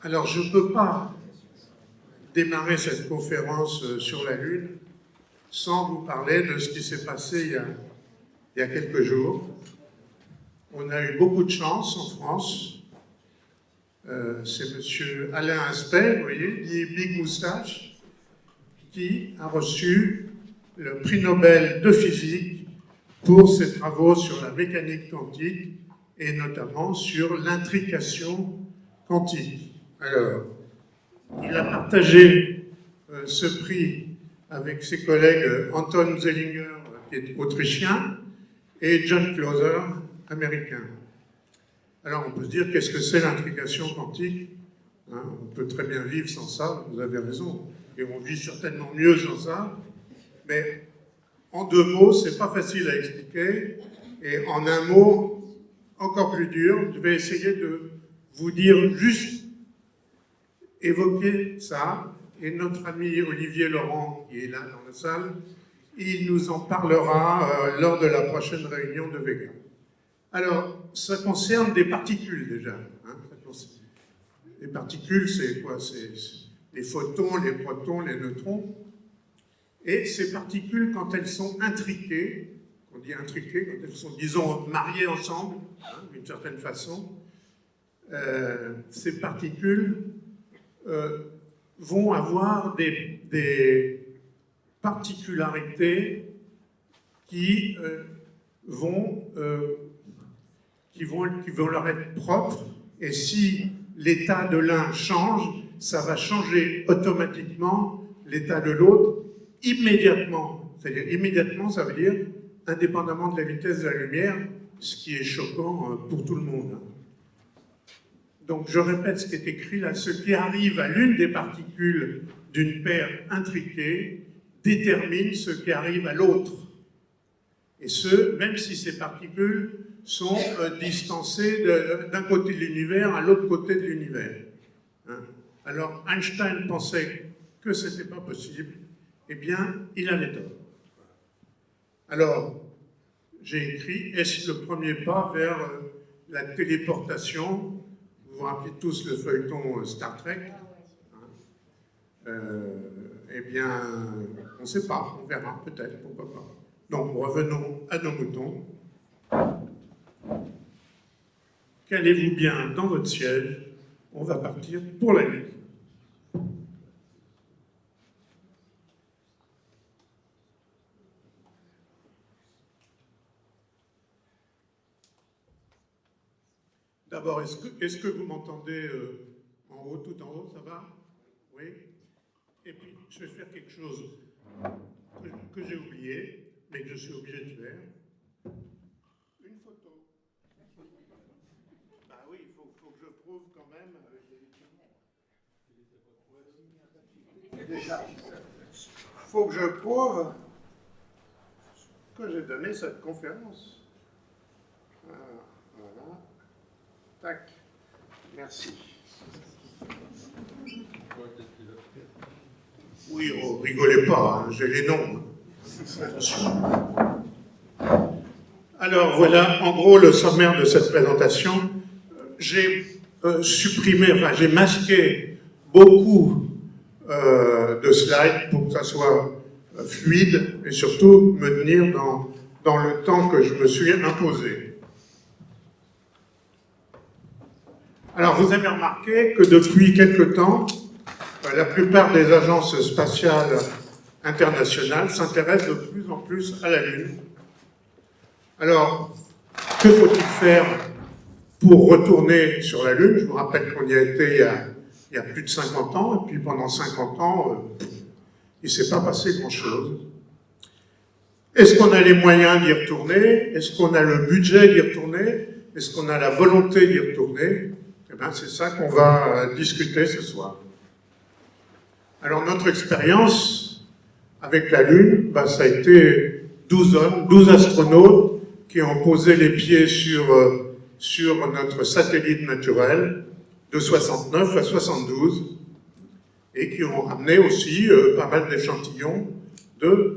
Alors, je ne peux pas démarrer cette conférence sur la Lune sans vous parler de ce qui s'est passé il y a quelques jours. On a eu beaucoup de chance en France. C'est M. Alain Aspect, vous voyez, dit Big Moustache, qui a reçu le prix Nobel de physique pour ses travaux sur la mécanique quantique et notamment sur l'intrication quantique. Alors, il a partagé ce prix avec ses collègues Anton Zeilinger, qui est autrichien, et John Clauser, américain. Alors, on peut se dire, qu'est-ce que c'est l'intrication quantique, hein? On peut très bien vivre sans ça, vous avez raison, et on vit certainement mieux sans ça, mais en deux mots, c'est pas facile à expliquer, et en un mot encore plus dur, je vais essayer de vous dire juste, évoquer ça, et notre ami Olivier Laurent, qui est là dans la salle, il nous en parlera lors de la prochaine réunion de Vega. Alors, ça concerne des particules déjà. Hein, les particules, c'est quoi? C'est les photons, les protons, les neutrons. Et ces particules, quand elles sont intriquées, on dit intriquées, quand elles sont, disons, mariées ensemble, hein, d'une certaine façon, ces particules vont avoir des particularités qui vont leur être propres, et si l'état de l'un change, ça va changer automatiquement l'état de l'autre immédiatement. C'est-à-dire immédiatement, ça veut dire indépendamment de la vitesse de la lumière, ce qui est choquant pour tout le monde. Donc je répète ce qui est écrit là, ce qui arrive à l'une des particules d'une paire intriquée détermine ce qui arrive à l'autre. Et ce, même si ces particules sont distancées d'un côté de l'univers à l'autre côté de l'univers. Hein. Alors Einstein pensait que ce n'était pas possible, eh bien il avait tort. Alors j'ai écrit, est-ce le premier pas vers la téléportation? Vous vous rappelez tous le feuilleton Star Trek, hein. Eh bien, on ne sait pas, on verra peut-être, pourquoi pas. Donc, revenons à nos moutons. Calez-vous bien dans votre siège, on va partir pour la Lune. D'abord, est-ce que vous m'entendez en haut, tout en haut, ça va? Oui? Et puis, je vais faire quelque chose que j'ai oublié, mais que je suis obligé de faire. Une photo. Bah oui, il faut que je prouve quand même. Déjà, il faut que je prouve que j'ai donné cette conférence. Voilà. Tac. Merci. Oui, oh, rigolez pas, hein, j'ai les noms. Attention. Alors voilà, en gros, le sommaire de cette présentation. J'ai supprimé, enfin j'ai masqué beaucoup de slides pour que ça soit fluide et surtout me tenir dans le temps que je me suis imposé. Alors vous avez remarqué que depuis quelque temps, la plupart des agences spatiales internationales s'intéressent de plus en plus à la Lune. Alors, que faut-il faire pour retourner sur la Lune? Je vous rappelle qu'on y a été il y a plus de 50 ans, et puis pendant 50 ans, il ne s'est pas passé grand-chose. Est-ce qu'on a les moyens d'y retourner? Est-ce qu'on a le budget d'y retourner? Est-ce qu'on a la volonté d'y retourner? Eh bien, c'est ça qu'on va discuter ce soir. Alors, notre expérience avec la Lune, ça a été 12 hommes, 12 astronautes qui ont posé les pieds sur notre satellite naturel de 69 à 72 et qui ont ramené aussi pas mal d'échantillons de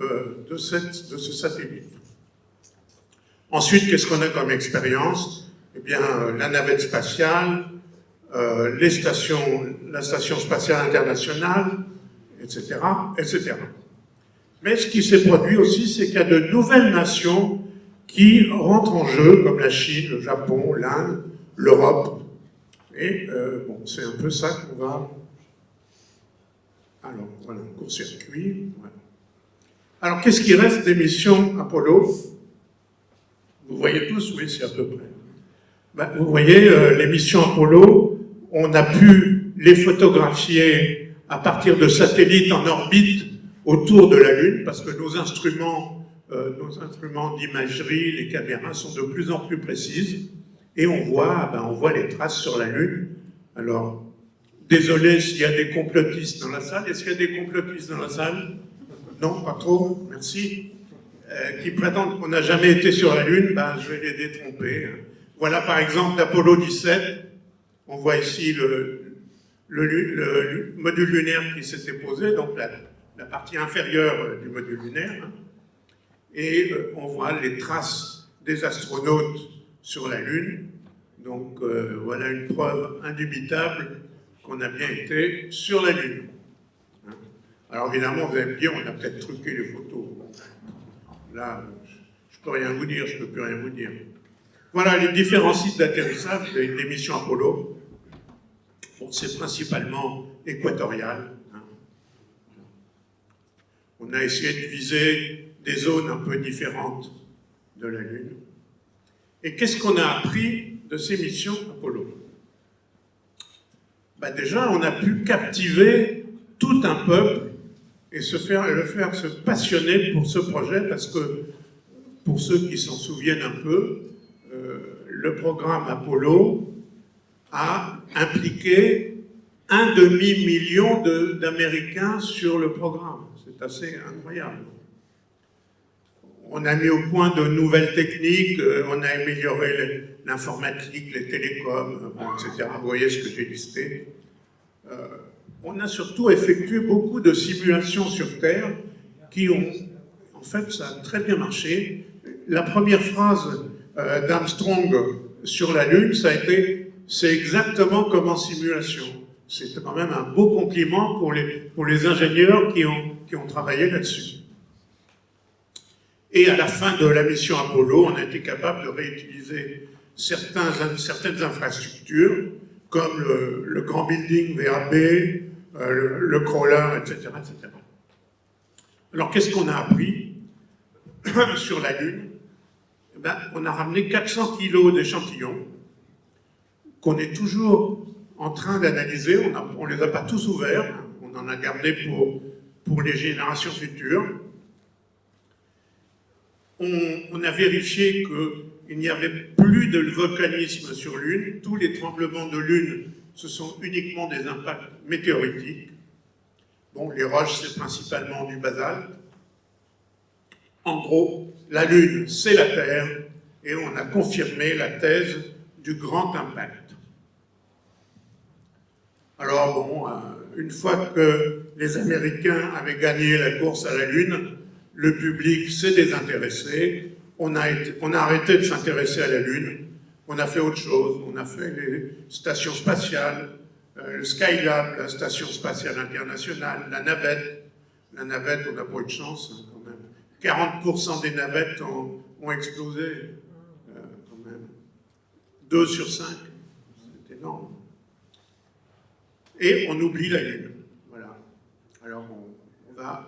ce satellite. Ensuite, qu'est-ce qu'on a comme expérience? Eh bien, la navette spatiale, la Station spatiale internationale, etc., etc. Mais ce qui s'est produit aussi, c'est qu'il y a de nouvelles nations qui rentrent en jeu, comme la Chine, le Japon, l'Inde, l'Europe. Et bon, c'est un peu ça qu'on va... Alors, voilà, un court-circuit. Voilà. Alors, qu'est-ce qui reste des missions Apollo? Vous voyez tous, oui, c'est à peu près. Ben, vous voyez, les missions Apollo, on a pu les photographier à partir de satellites en orbite autour de la Lune, parce que nos instruments d'imagerie, les caméras, sont de plus en plus précises, et on voit les traces sur la Lune. Alors, désolé s'il y a des complotistes dans la salle. Est-ce qu'il y a des complotistes dans la salle? Non, pas trop, merci. Qui prétendent qu'on n'a jamais été sur la Lune, ben, je vais les détromper. Voilà par exemple l'Apollo 17. On voit ici le module lunaire qui s'était posé, donc la partie inférieure du module lunaire. Et on voit les traces des astronautes sur la Lune. Donc voilà une preuve indubitable qu'on a bien été sur la Lune. Alors évidemment, vous allez me dire, on a peut-être truqué les photos. Là, je ne peux rien vous dire, je ne peux plus rien vous dire. Voilà les différents sites d'atterrissage des missions Apollo. Bon, c'est principalement équatorial. On a essayé de viser des zones un peu différentes de la Lune. Et qu'est-ce qu'on a appris de ces missions Apollo? Ben déjà, on a pu captiver tout un peuple et le faire se passionner pour ce projet, parce que, pour ceux qui s'en souviennent un peu, le programme Apollo a impliqué 1 demi-million d'Américains sur le programme. C'est assez incroyable. On a mis au point de nouvelles techniques, on a amélioré l'informatique, les télécoms, etc. Vous voyez ce que j'ai listé. On a surtout effectué beaucoup de simulations sur Terre qui ont... En fait, ça a très bien marché. La première phrase d'Armstrong sur la Lune, ça a été « c'est exactement comme en simulation ». C'était quand même un beau compliment pour les ingénieurs qui ont travaillé là-dessus. Et à la fin de la mission Apollo, on a été capable de réutiliser certaines infrastructures, comme le grand building VAB, le crawler, etc., etc. Alors, qu'est-ce qu'on a appris sur la Lune? Ben, on a ramené 400 kilos d'échantillons qu'on est toujours en train d'analyser. On ne les a pas tous ouverts, on en a gardé pour les générations futures. On a vérifié qu'il n'y avait plus de volcanisme sur Lune. Tous les tremblements de Lune, ce sont uniquement des impacts météoritiques. Bon, les roches, c'est principalement du basalte. En gros, la Lune, c'est la Terre, et on a confirmé la thèse du grand impact. Alors bon, une fois que les Américains avaient gagné la course à la Lune, le public s'est désintéressé, on a arrêté de s'intéresser à la Lune, on a fait autre chose, on a fait les stations spatiales, le Skylab, la station spatiale internationale, la navette. La navette, on n'a pas eu de chance, hein, quand même. 40% des navettes ont explosé, quand même. 2 sur 5, c'est énorme. Et on oublie la Lune, voilà. Alors on va...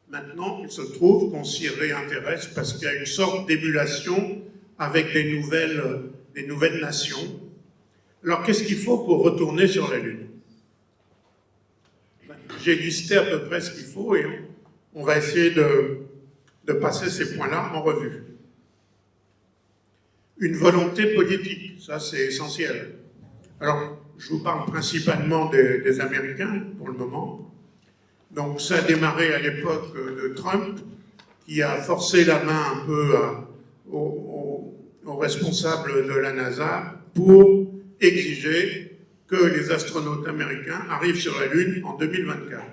Maintenant, il se trouve qu'on s'y réintéresse parce qu'il y a une sorte d'émulation avec des nouvelles nations. Alors, qu'est-ce qu'il faut pour retourner sur la Lune? J'ai listé à peu près ce qu'il faut et on va essayer de passer ces points-là en revue. Une volonté politique, ça c'est essentiel. Alors, je vous parle principalement des Américains pour le moment. Donc ça a démarré à l'époque de Trump, qui a forcé la main un peu aux responsables de la NASA pour exiger que les astronautes américains arrivent sur la Lune en 2024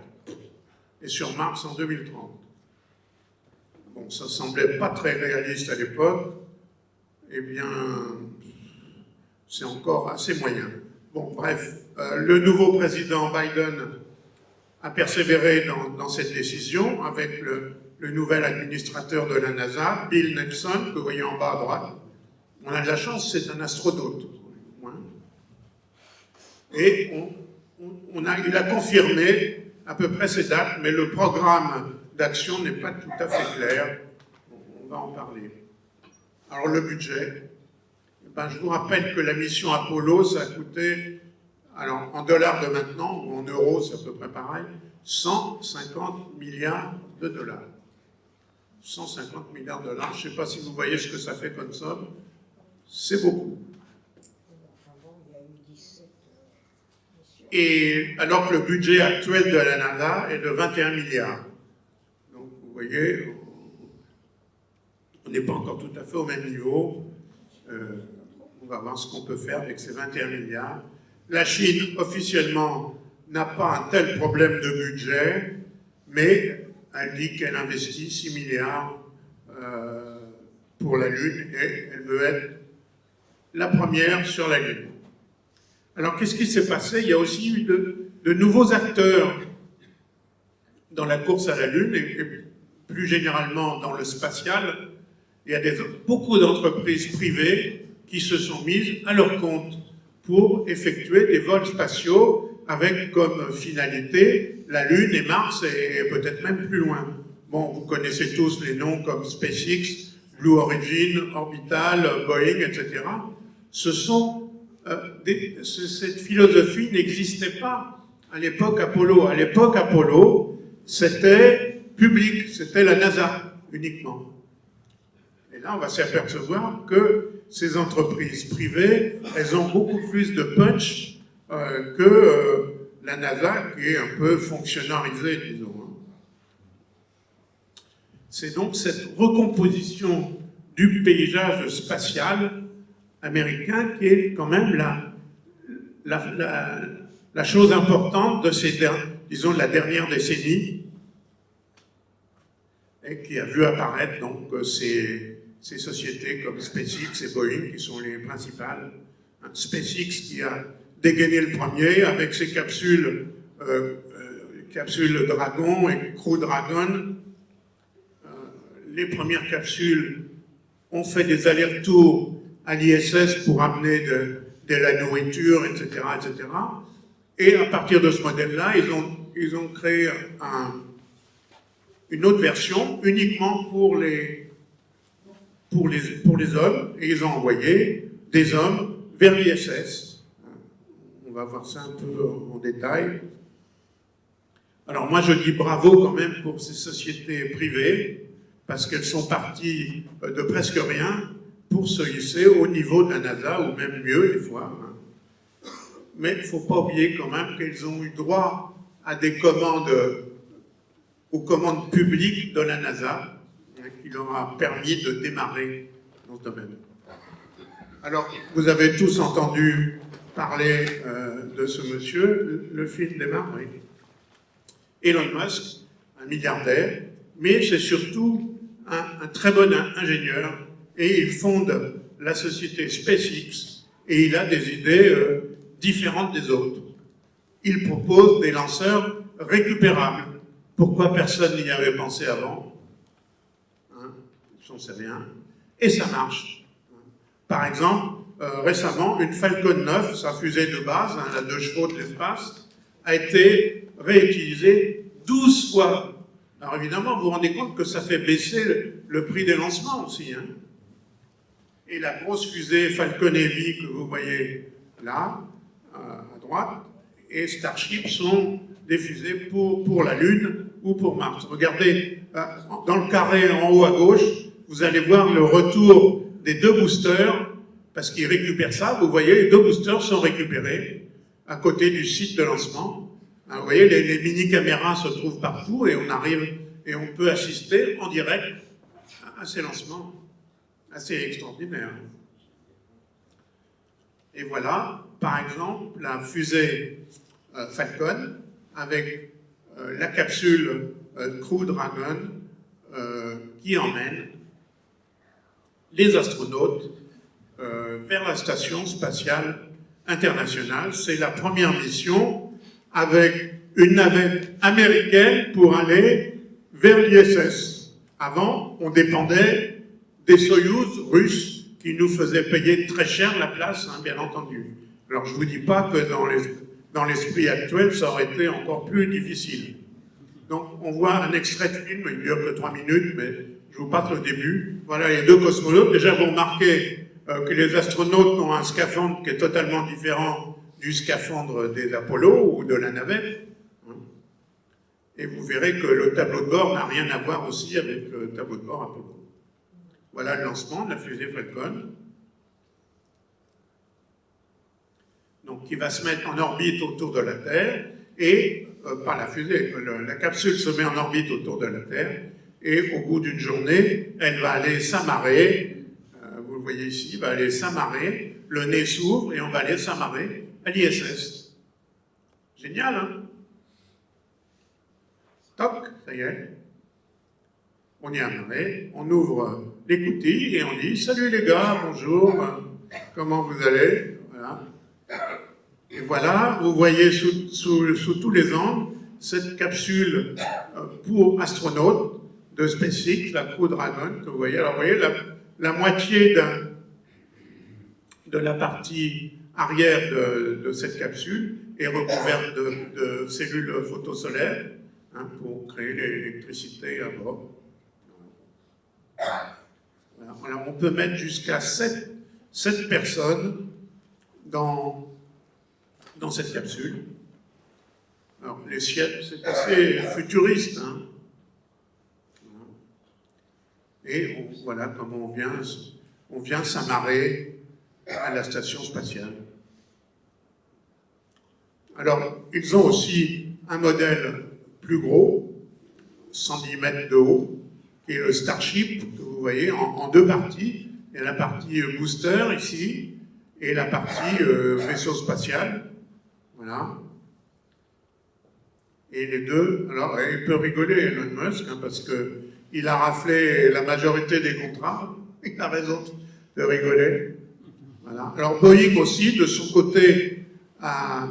et sur Mars en 2030. Bon, ça semblait pas très réaliste à l'époque, eh bien, c'est encore assez moyen. Bon, bref, le nouveau président Biden a persévéré dans cette décision avec le nouvel administrateur de la NASA, Bill Nelson, que vous voyez en bas à droite. On a de la chance, c'est un astronaute. Et il a confirmé à peu près ces dates, mais le programme d'action n'est pas tout à fait clair. On va en parler. Alors le budget, je vous rappelle que la mission Apollo, ça a coûté, alors en dollars de maintenant, ou en euros, c'est à peu près pareil, 150 milliards de dollars. 150 milliards de dollars, je ne sais pas si vous voyez ce que ça fait comme somme, c'est beaucoup. Et alors que le budget actuel de la NASA est de 21 milliards. Donc vous voyez, on n'est pas encore tout à fait au même niveau. On va voir ce qu'on peut faire avec ces 21 milliards. La Chine, officiellement, n'a pas un tel problème de budget, mais elle dit qu'elle investit 6 milliards pour la Lune et elle veut être la première sur la Lune. Alors, qu'est-ce qui s'est passé? Il y a aussi eu de nouveaux acteurs dans la course à la Lune et plus généralement dans le spatial. Il y a beaucoup d'entreprises privées qui se sont mises à leur compte pour effectuer des vols spatiaux avec comme finalité la Lune et Mars et peut-être même plus loin. Bon, vous connaissez tous les noms comme SpaceX, Blue Origin, Orbital, Boeing, etc. Ce sont cette philosophie n'existait pas à l'époque Apollo. À l'époque Apollo, c'était public, c'était la NASA uniquement. Et là, on va s'apercevoir que ces entreprises privées, elles ont beaucoup plus de punch que la NASA, qui est un peu fonctionnalisée, disons. C'est donc cette recomposition du paysage spatial américain qui est quand même la chose importante de disons, de la dernière décennie et qui a vu apparaître donc ces sociétés comme SpaceX et Boeing qui sont les principales. SpaceX qui a dégainé le premier avec ses capsules Dragon et Crew Dragon. Les premières capsules ont fait des allers-retours à l'ISS pour amener de la nourriture, etc., etc. Et à partir de ce modèle-là, ils ont créé une autre version uniquement pour les hommes, et ils ont envoyé des hommes vers l'ISS. On va voir ça un peu en détail. Alors moi je dis bravo quand même pour ces sociétés privées, parce qu'elles sont parties de presque rien pour se hisser au niveau de la NASA, ou même mieux des fois. Mais il ne faut pas oublier quand même qu'elles ont eu droit à des commandes, aux commandes publiques de la NASA, qui leur a permis de démarrer dans ce domaine. Alors, vous avez tous entendu parler de ce monsieur, le film démarre, oui. Elon Musk, un milliardaire, mais c'est surtout un très bon ingénieur, et il fonde la société SpaceX, et il a des idées différentes des autres. Il propose des lanceurs récupérables. Pourquoi personne n'y avait pensé avant? J'en sais rien. Et ça marche. Par exemple, récemment, une Falcon 9, sa fusée de base, la 2 chevaux de l'espace, a été réutilisée 12 fois. Alors évidemment, vous vous rendez compte que ça fait baisser le prix des lancements aussi. Et la grosse fusée Falcon Heavy que vous voyez là, à droite, et Starship sont des fusées pour la Lune ou pour Mars. Regardez, dans le carré en haut à gauche, vous allez voir le retour des 2 boosters, parce qu'ils récupèrent ça. Vous voyez, les 2 boosters sont récupérés à côté du site de lancement. Alors, vous voyez, les mini-caméras se trouvent partout et on arrive et on peut assister en direct à ces lancements assez extraordinaires. Et voilà, par exemple, la fusée Falcon avec la capsule Crew Dragon qui emmène les astronautes vers la station spatiale internationale. C'est la première mission avec une navette américaine pour aller vers l'ISS. Avant, on dépendait des Soyouz russes qui nous faisaient payer très cher la place, hein, bien entendu. Alors je ne vous dis pas que dans l'esprit actuel, ça aurait été encore plus difficile. Donc on voit un extrait de film, il ne dure que 3 minutes, mais je vous passe le début. Voilà les deux cosmonautes. Déjà vous remarquez que les astronautes ont un scaphandre qui est totalement différent du scaphandre des Apollo ou de la navette. Et vous verrez que le tableau de bord n'a rien à voir aussi avec le tableau de bord Apollo. Voilà le lancement de la fusée Falcon. Donc qui va se mettre en orbite autour de la Terre, et pas la fusée, la capsule se met en orbite autour de la Terre, et au bout d'une journée, elle va aller s'amarrer, vous le voyez ici, va aller s'amarrer, le nez s'ouvre, et on va aller s'amarrer à l'ISS. Génial, hein? Toc, ça y est. On y est amarré, on ouvre l'écoutille et on dit « Salut les gars, bonjour, comment vous allez ?» Voilà. Et voilà, vous voyez sous tous les angles cette capsule pour astronautes de SpaceX, la Crew Dragon, que vous voyez. Alors vous voyez, la moitié de la partie arrière de cette capsule est recouverte de cellules photosolaires, hein, pour créer l'électricité à bord. Voilà, on peut mettre jusqu'à 7 personnes dans cette capsule. Alors, les sièges, c'est assez futuriste, hein. Et voilà comment on vient s'amarrer à la station spatiale. Alors, ils ont aussi un modèle plus gros, 110 mètres de haut, qui est le Starship, que vous voyez en deux parties. Il y a la partie booster ici, et la partie vaisseau spatial. Voilà. Et les deux, alors il peut rigoler Elon Musk, hein, parce qu'il a raflé la majorité des contrats, il a raison de rigoler. Voilà. Alors Boeing aussi, de son côté, a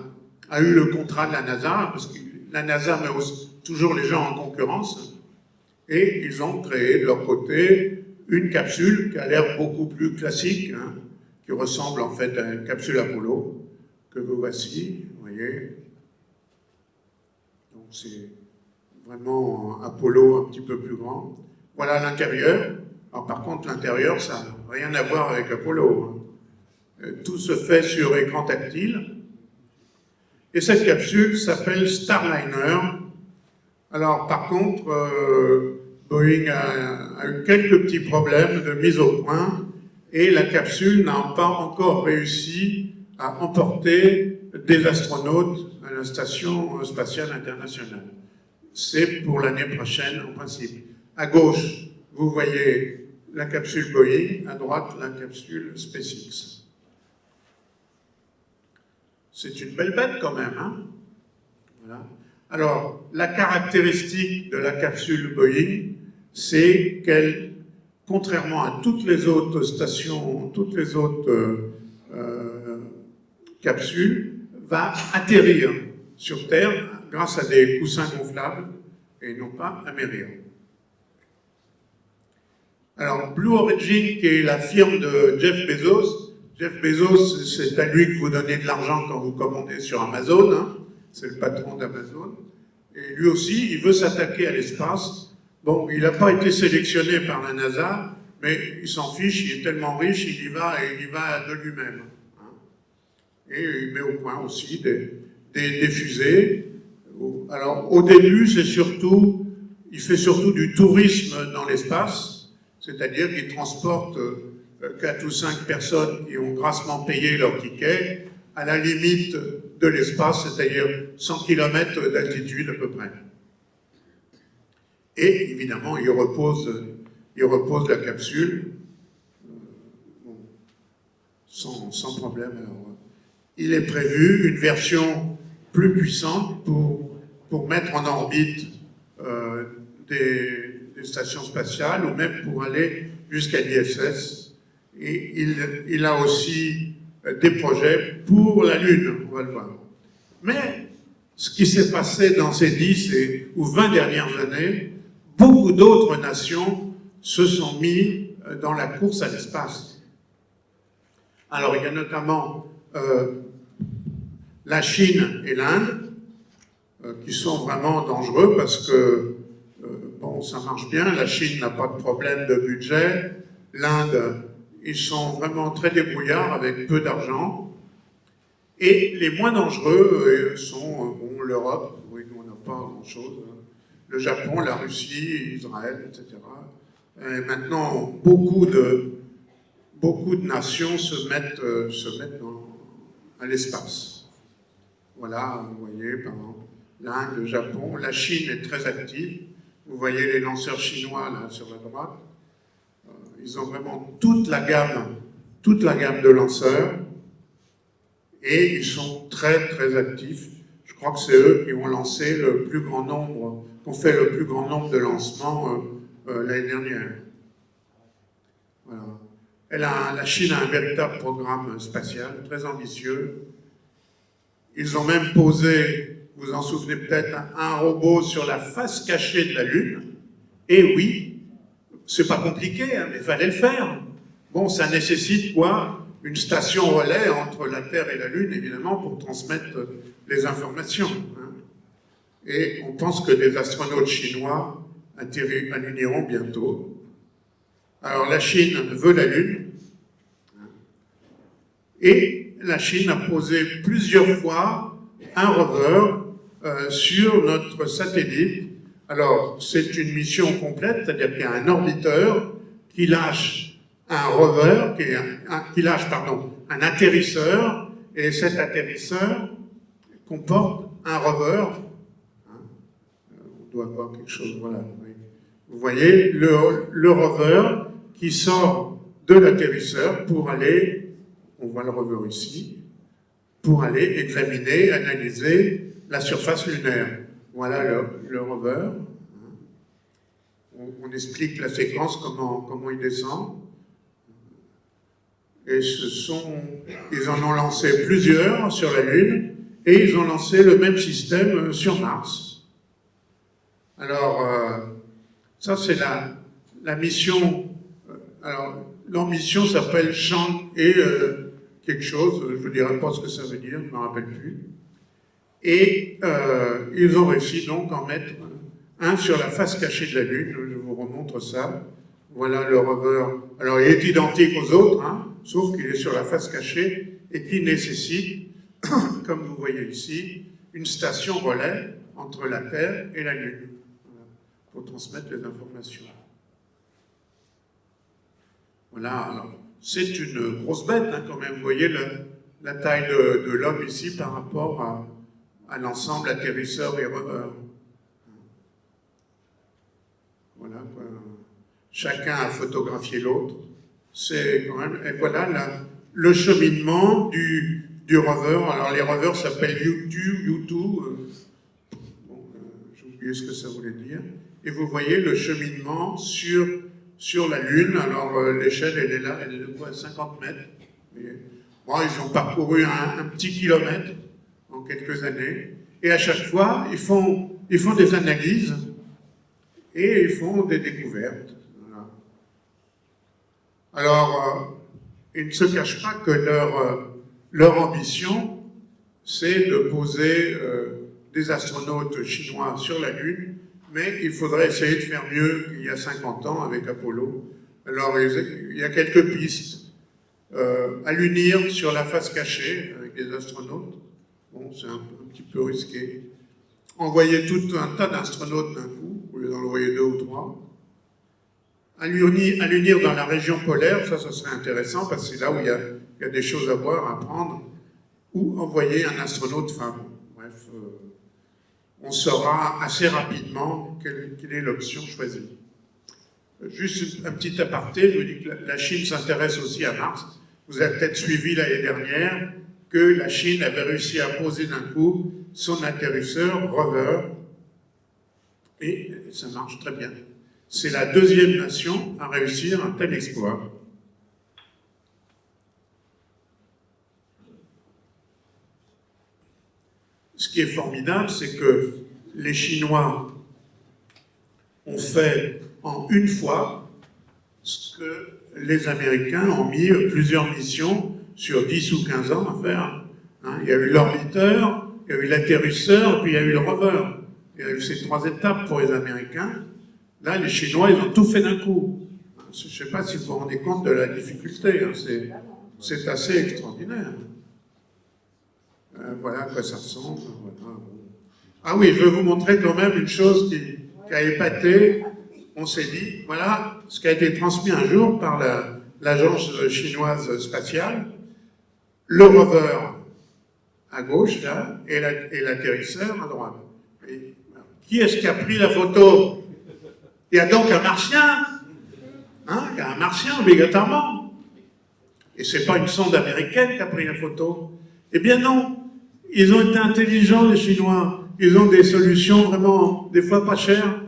eu le contrat de la NASA, parce que la NASA met toujours les gens en concurrence, et ils ont créé de leur côté une capsule qui a l'air beaucoup plus classique, hein, qui ressemble en fait à une capsule Apollo, que vous voici, vous voyez. Donc c'est vraiment Apollo un petit peu plus grand. Voilà l'intérieur. Alors par contre, l'intérieur, ça n'a rien à voir avec Apollo, hein. Tout se fait sur écran tactile. Et cette capsule s'appelle Starliner. Alors par contre, Boeing a eu quelques petits problèmes de mise au point, et la capsule n'a pas encore réussi à emporter des astronautes à la Station spatiale internationale. C'est pour l'année prochaine en principe. À gauche, vous voyez la capsule Boeing, à droite la capsule SpaceX. C'est une belle bête quand même, hein? Voilà. Alors, la caractéristique de la capsule Boeing, c'est qu'elle, contrairement à toutes les autres stations, toutes les autres capsules, va atterrir sur Terre grâce à des coussins gonflables et non pas amérindiens. Alors, Blue Origin, qui est la firme de Jeff Bezos, c'est à lui que vous donnez de l'argent quand vous commandez sur Amazon, hein. C'est le patron d'Amazon. Et lui aussi, il veut s'attaquer à l'espace. Bon, il n'a pas été sélectionné par la NASA, mais il s'en fiche, il est tellement riche, il y va et il y va de lui-même. Hein. Et il met au point aussi des fusées. Alors, au début, il fait surtout du tourisme dans l'espace, c'est-à-dire qu'il transporte 4 ou 5 personnes qui ont grassement payé leur ticket à la limite de l'espace, c'est-à-dire 100 km d'altitude à peu près. Et évidemment, il repose la capsule sans problème. Alors, il est prévu une version plus puissante pour mettre en orbite des stations spatiales, ou même pour aller jusqu'à l'ISS. Et il a aussi des projets pour la Lune, on va le voir. Mais ce qui s'est passé dans ces 10 ou 20 dernières années, beaucoup d'autres nations se sont mis dans la course à l'espace. Alors il y a notamment la Chine et l'Inde, qui sont vraiment dangereux parce que, bon, ça marche bien, la Chine n'a pas de problème de budget, l'Inde, ils sont vraiment très débrouillards avec peu d'argent, et les moins dangereux sont bon, l'Europe, oui, on n'a pas grand-chose, le Japon, la Russie, Israël, etc. Et maintenant, beaucoup de nations se mettent à l'espace. Voilà, vous voyez, par exemple, l'Inde, le Japon, la Chine est très active. Vous voyez les lanceurs chinois là sur la droite. Ils ont vraiment toute la gamme de lanceurs et ils sont très très actifs. Je crois que c'est eux qui ont lancé le plus grand nombre, qui ont fait le plus grand nombre de lancements l'année dernière. Voilà. La Chine a un véritable programme spatial très ambitieux. Ils ont même posé, vous vous en souvenez peut-être, un robot sur la face cachée de la Lune. Et oui, c'est pas compliqué, hein, mais il fallait le faire. Bon, ça nécessite quoi? Une station relais entre la Terre et la Lune, évidemment, pour transmettre les informations. Hein. Et on pense que des astronautes chinois alluniront bientôt. Alors la Chine veut la Lune. Et la Chine a posé plusieurs fois un rover sur notre satellite. Alors, c'est une mission complète, c'est-à-dire qu'il y a un orbiteur qui lâche un rover, un atterrisseur, et cet atterrisseur comporte un rover. On doit avoir quelque chose, voilà. Vous voyez, le rover qui sort de l'atterrisseur pour aller, on voit le rover ici, pour aller examiner, analyser la surface lunaire. Voilà le rover. On explique la séquence, comment il descend. Et ils en ont lancé plusieurs sur la Lune, et ils ont lancé le même système sur Mars. Alors, ça c'est la mission. Alors, l'ambition s'appelle Chang et quelque chose, je ne vous dirai pas ce que ça veut dire, je ne me rappelle plus. Et ils ont réussi donc à en mettre un sur la face cachée de la Lune, je vous remontre ça. Voilà le rover. Alors il est identique aux autres, hein, sauf qu'il est sur la face cachée et qui nécessite, comme vous voyez ici, une station relais entre la Terre et la Lune, voilà, pour transmettre les informations. Voilà, alors c'est une grosse bête hein, quand même, vous voyez la taille de l'homme ici par rapport à l'ensemble atterrisseur et rover. Voilà, quoi. Chacun a photographié l'autre. C'est quand même, et voilà le cheminement du rover. Alors les rovers s'appellent U2, bon, j'ai oublié ce que ça voulait dire. Et vous voyez le cheminement sur la Lune. Alors l'échelle, elle est là, elle est de quoi, 50 mètres. Bon, ils ont parcouru un petit kilomètre en quelques années. Et à chaque fois, ils font des analyses et ils font des découvertes. Voilà. Alors, ils ne se cachent pas que leur ambition, c'est de poser des astronautes chinois sur la Lune, mais il faudrait essayer de faire mieux qu'il y a 50 ans avec Apollo. Alors, il y a quelques pistes. À l'unir sur la face cachée avec les astronautes. Bon, c'est un petit peu risqué. Envoyer tout un tas d'astronautes d'un coup, au lieu d'en envoyer 2 ou 3. À l'unir dans la région polaire, ça serait intéressant, parce que c'est là où il y a des choses à voir, à apprendre. Ou envoyer un astronaute femme. Bref, on saura assez rapidement quelle est l'option choisie. Juste un petit aparté, je vous dis que la Chine s'intéresse aussi à Mars. Vous avez peut-être suivi l'année dernière que la Chine avait réussi à poser d'un coup son atterrisseur rover, et ça marche très bien. C'est la deuxième nation à réussir un tel exploit. ce qui est formidable, c'est que les Chinois ont fait en une fois ce que les Américains ont mis plusieurs missions sur 10 ou 15 ans à faire. Hein, il y a eu l'orbiteur, il y a eu l'atterrisseur, puis il y a eu le rover. Il y a eu ces 3 étapes pour les Américains. Là, les Chinois, ils ont tout fait d'un coup. Je ne sais pas si vous vous rendez compte de la difficulté. Hein, c'est assez extraordinaire. Voilà à quoi ça ressemble. Voilà. Ah oui, je vais vous montrer quand même une chose qui a épaté. On s'est dit, voilà ce qui a été transmis un jour par l'agence chinoise spatiale. Le rover à gauche, là, et l'atterrisseur à droite. Et, qui est-ce qui a pris la photo? Il y a donc un martien. Hein, il y a un martien obligatoirement. Et c'est pas une sonde américaine qui a pris la photo. Eh bien non. Ils ont été intelligents, les Chinois. Ils ont des solutions vraiment, des fois pas chères.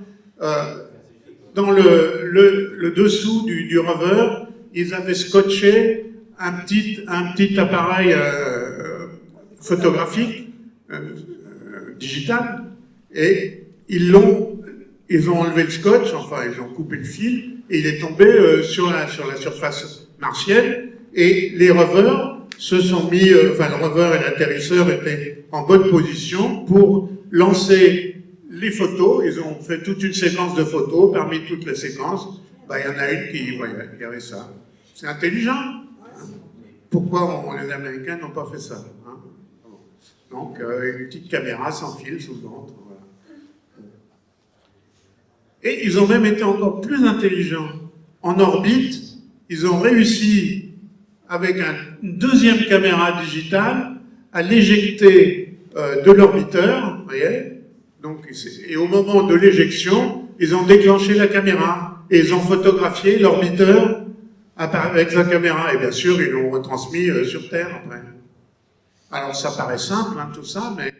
Dans le dessous du rover, ils avaient scotché un petit appareil photographique digital, et ils ont enlevé le scotch, enfin ils ont coupé le fil, et il est tombé sur la surface martienne, et les rovers se sont mis, enfin le rover et l'atterrisseur étaient en bonne position pour lancer les photos. Ils ont fait toute une séquence de photos. Parmi toutes les séquences, il y en a une qui avait ça. C'est intelligent. Hein? Pourquoi les Américains n'ont pas fait ça, hein? Donc, une petite caméra sans fil sous le ventre. Voilà. Et ils ont même été encore plus intelligents. En orbite, ils ont réussi, avec une deuxième caméra digitale, à l'éjecter de l'orbiteur, vous voyez. Donc, et au moment de l'éjection, ils ont déclenché la caméra et ils ont photographié l'orbiteur avec sa caméra. Et bien sûr, ils l'ont retransmis sur Terre après. Alors, ça paraît simple, hein, tout ça, mais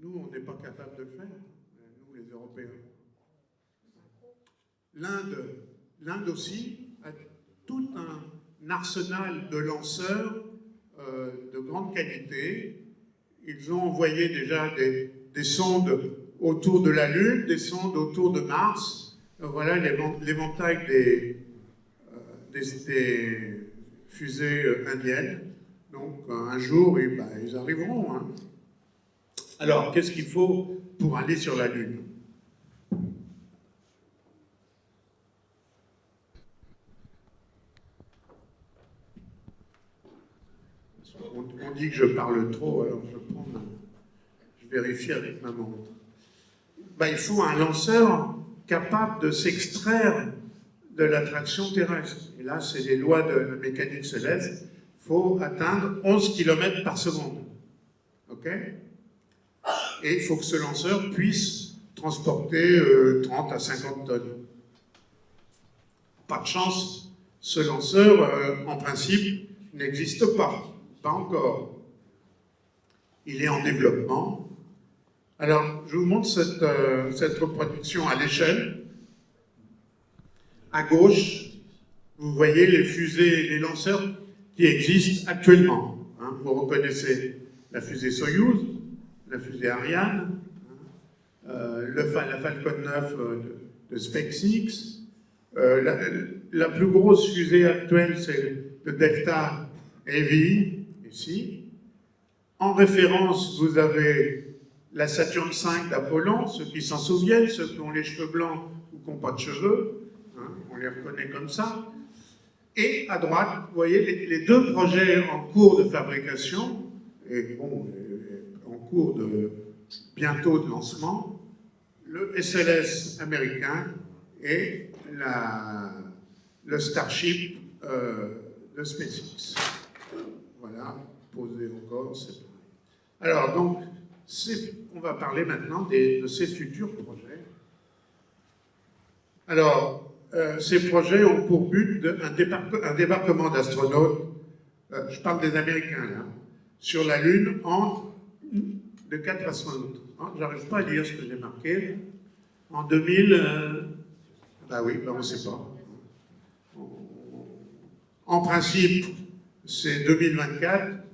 nous, on n'est pas capable de le faire, nous, les Européens. L'Inde aussi a tout un arsenal de lanceurs de grande qualité. Ils ont envoyé déjà des sondes autour de la Lune, des sondes autour de Mars. Voilà l'éventail des fusées indiennes. Donc un jour, ils arriveront. Hein. Alors, qu'est-ce qu'il faut pour aller sur la Lune? On dit que je parle trop, alors je vérifie avec ma montre. Il faut un lanceur capable de s'extraire de l'attraction terrestre. Et là, c'est les lois de la mécanique céleste. Il faut atteindre 11 km par seconde. OK? Et il faut que ce lanceur puisse transporter 30 à 50 tonnes. Pas de chance, ce lanceur, en principe, n'existe pas. Pas encore. Il est en développement. Alors, je vous montre cette reproduction à l'échelle. À gauche, vous voyez les fusées, les lanceurs qui existent actuellement. Hein, vous reconnaissez la fusée Soyouz, la fusée Ariane, la Falcon 9 de SpaceX. La plus grosse fusée actuelle, c'est le Delta Heavy, ici. En référence, vous avez la Saturne V d'Apollon, ceux qui s'en souviennent, ceux qui ont les cheveux blancs ou qui n'ont pas de cheveux, hein, on les reconnaît comme ça. Et à droite, vous voyez les deux projets en cours de fabrication, et bon, en cours de bientôt de lancement, le SLS américain et le Starship de SpaceX. Voilà, posé encore, c'est pareil. Alors, donc, on va parler maintenant de ces futurs projets. Alors, ces projets ont pour but un débarquement d'astronautes, je parle des Américains là, sur la Lune de 4 à 5 autres. J'arrive pas à lire ce que j'ai marqué. En 2000, on ne sait pas. En principe, c'est 2024.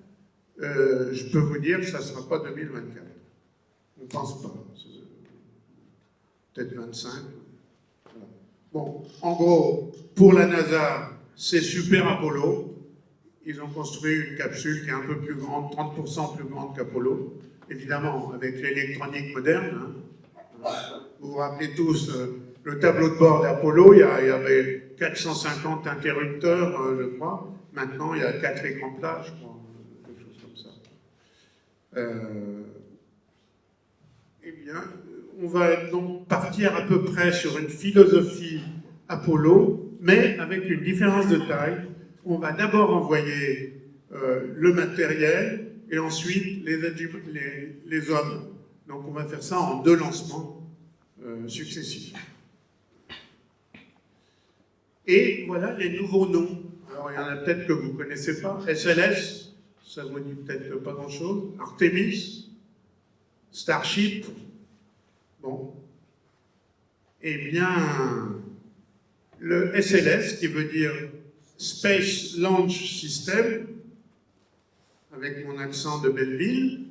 je peux vous dire que ça ne sera pas 2024. On ne pense pas. Peut-être 25. Voilà. Bon, en gros, pour la NASA, c'est Super Apollo. Ils ont construit une capsule qui est un peu plus grande, 30% plus grande qu'Apollo. Évidemment, avec l'électronique moderne. Hein. Vous vous rappelez tous le tableau de bord d'Apollo, il y avait 450 interrupteurs, je crois. Maintenant, il y a 4 écrans plats, je crois, quelque chose comme ça. Eh bien, on va donc partir à peu près sur une philosophie Apollo, mais avec une différence de taille. On va d'abord envoyer le matériel et ensuite les hommes. Donc on va faire ça en 2 lancements successifs. Et voilà les nouveaux noms. Alors il y en a peut-être que vous ne connaissez pas. SLS, ça ne vous dit peut-être pas grand-chose. Artemis, Starship. Bon. Eh bien, le SLS, qui veut dire Space Launch System, avec mon accent de Belleville,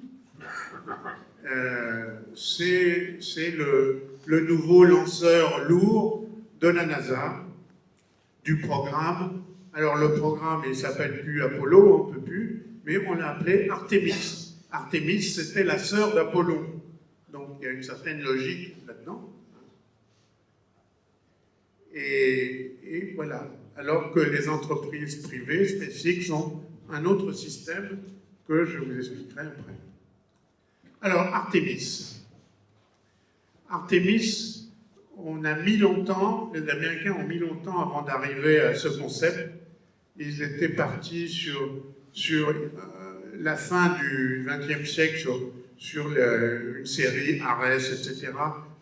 c'est le nouveau lanceur lourd de la NASA, du programme. Alors le programme, il ne s'appelle plus Apollo, on ne peut plus, mais on l'a appelé Artemis. Artemis, c'était la sœur d'Apollon. Donc il y a une certaine logique là-dedans. Et voilà. Alors que les entreprises privées, SpaceX, ont un autre système que je vous expliquerai après. Alors, Artemis. Artemis, on a mis longtemps, les Américains ont mis longtemps avant d'arriver à ce concept. Ils étaient partis sur la fin du XXe siècle, sur une série Ares, etc.,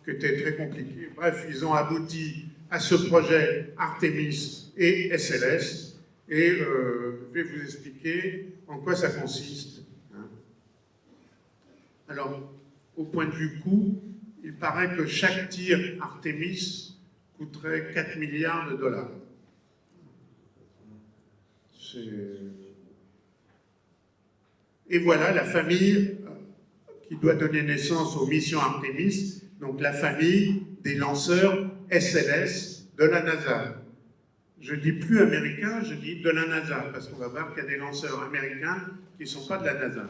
qui était très compliquée. Bref, ils ont abouti à ce projet Artemis et SLS, et je vais vous expliquer en quoi ça consiste. Alors, au point de vue coût, il paraît que chaque tir Artemis coûterait 4 milliards de dollars. Et voilà la famille qui doit donner naissance aux missions Artemis, donc la famille des lanceurs SLS de la NASA. Je ne dis plus américain, je dis de la NASA, parce qu'on va voir qu'il y a des lanceurs américains qui ne sont pas de la NASA.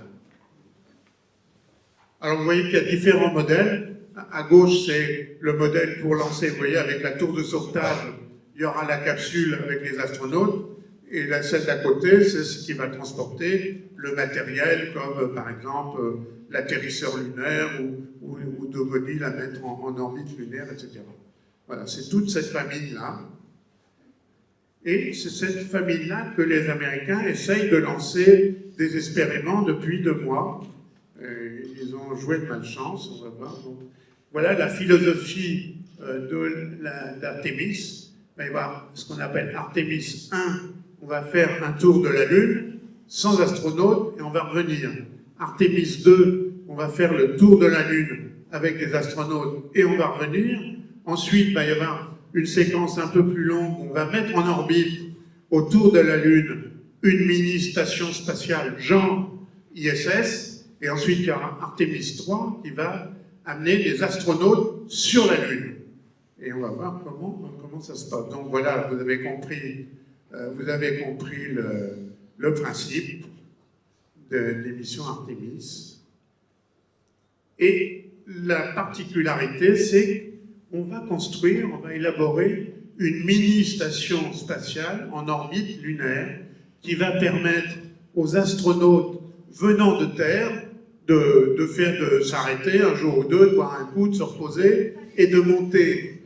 Alors vous voyez qu'il y a différents modèles. À gauche, c'est le modèle pour lancer, vous voyez, avec la tour de sauvetage, il y aura la capsule avec les astronautes, et la celle d'à côté, c'est ce qui va transporter le matériel, comme par exemple l'atterrisseur lunaire ou de Body la mettre en orbite lunaire, etc. Voilà, c'est toute cette famille-là. Et c'est cette famille-là que les Américains essayent de lancer désespérément depuis 2 mois. Ils ont joué de malchance, on va voir. Donc, voilà la philosophie d'Artemis. Il va y avoir ce qu'on appelle Artemis 1. On va faire un tour de la Lune sans astronautes et on va revenir. Artemis 2, on va faire le tour de la Lune avec des astronautes et on va revenir. Ensuite, il va y avoir une séquence un peu plus longue où on va mettre en orbite autour de la Lune une mini-station spatiale genre ISS. Et ensuite, il y aura Artemis 3 qui va amener des astronautes sur la Lune. Et on va voir comment ça se passe. Donc voilà, vous avez compris le principe de l'émission Artemis. Et la particularité, c'est qu'on va construire, on va élaborer une mini-station spatiale en orbite lunaire qui va permettre aux astronautes venant de Terre de s'arrêter un jour ou deux, de boire un coup, de se reposer et de monter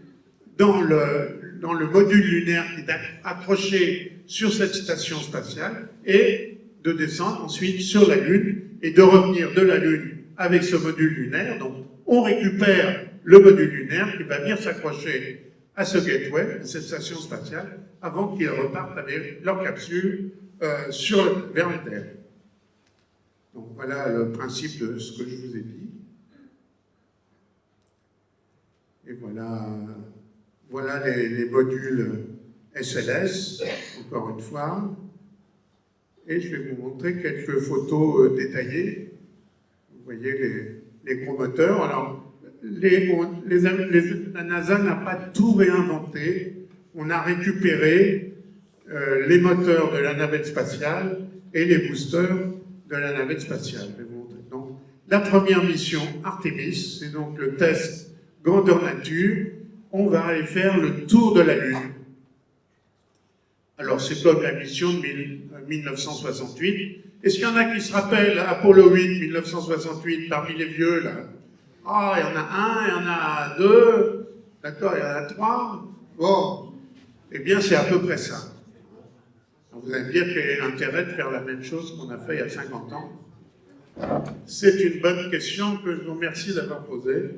dans le module lunaire qui est accroché sur cette station spatiale et de descendre ensuite sur la Lune et de revenir de la Lune avec ce module lunaire. Donc on récupère le module lunaire qui va venir s'accrocher à ce gateway, à cette station spatiale, avant qu'ils repartent avec leur capsule vers la Terre. Donc voilà le principe de ce que je vous ai dit. Et voilà les modules SLS, encore une fois. Et je vais vous montrer quelques photos détaillées. Vous voyez les gros moteurs. Alors, la NASA n'a pas tout réinventé. On a récupéré les moteurs de la navette spatiale et les boosters de la navette spatiale. Je vais vous montrer. Donc, la première mission Artemis, c'est donc le test grandeur nature. On va aller faire le tour de la Lune. Alors, c'est comme la mission de 1968. Est-ce qu'il y en a qui se rappellent Apollo 8, 1968, parmi les vieux, là? Ah, il y en a un, il y en a deux, d'accord, il y en a trois. Bon, eh bien, c'est à peu près ça. Vous allez me dire quel est l'intérêt de faire la même chose qu'on a fait il y a 50 ans? C'est une bonne question que je vous remercie d'avoir posée.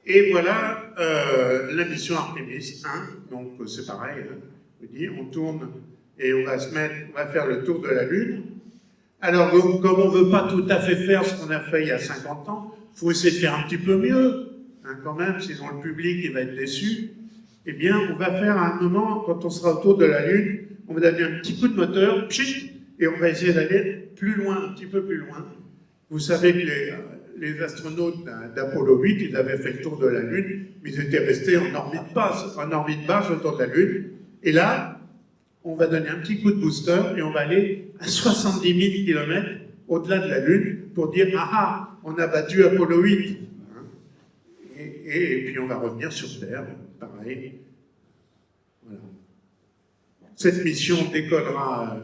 Et voilà la mission Artemis 1, donc c'est pareil, hein, je vous dis, on tourne et on va faire le tour de la Lune. Alors, comme on ne veut pas tout à fait faire ce qu'on a fait il y a 50 ans, il faut essayer de faire un petit peu mieux, hein, quand même, sinon le public il va être déçu. Eh bien, on va faire à un moment, quand on sera autour de la Lune, on va donner un petit coup de moteur, pchit, et on va essayer d'aller plus loin, un petit peu plus loin. Vous savez que les astronautes d'Apollo 8, ils avaient fait le tour de la Lune, mais ils étaient restés en orbite basse autour de la Lune. Et là, on va donner un petit coup de booster et on va aller à 70 000 km au-delà de la Lune pour dire « Ah ah, on a battu Apollo 8 ». Et puis on va revenir sur Terre, pareil. Voilà. Cette mission décollera,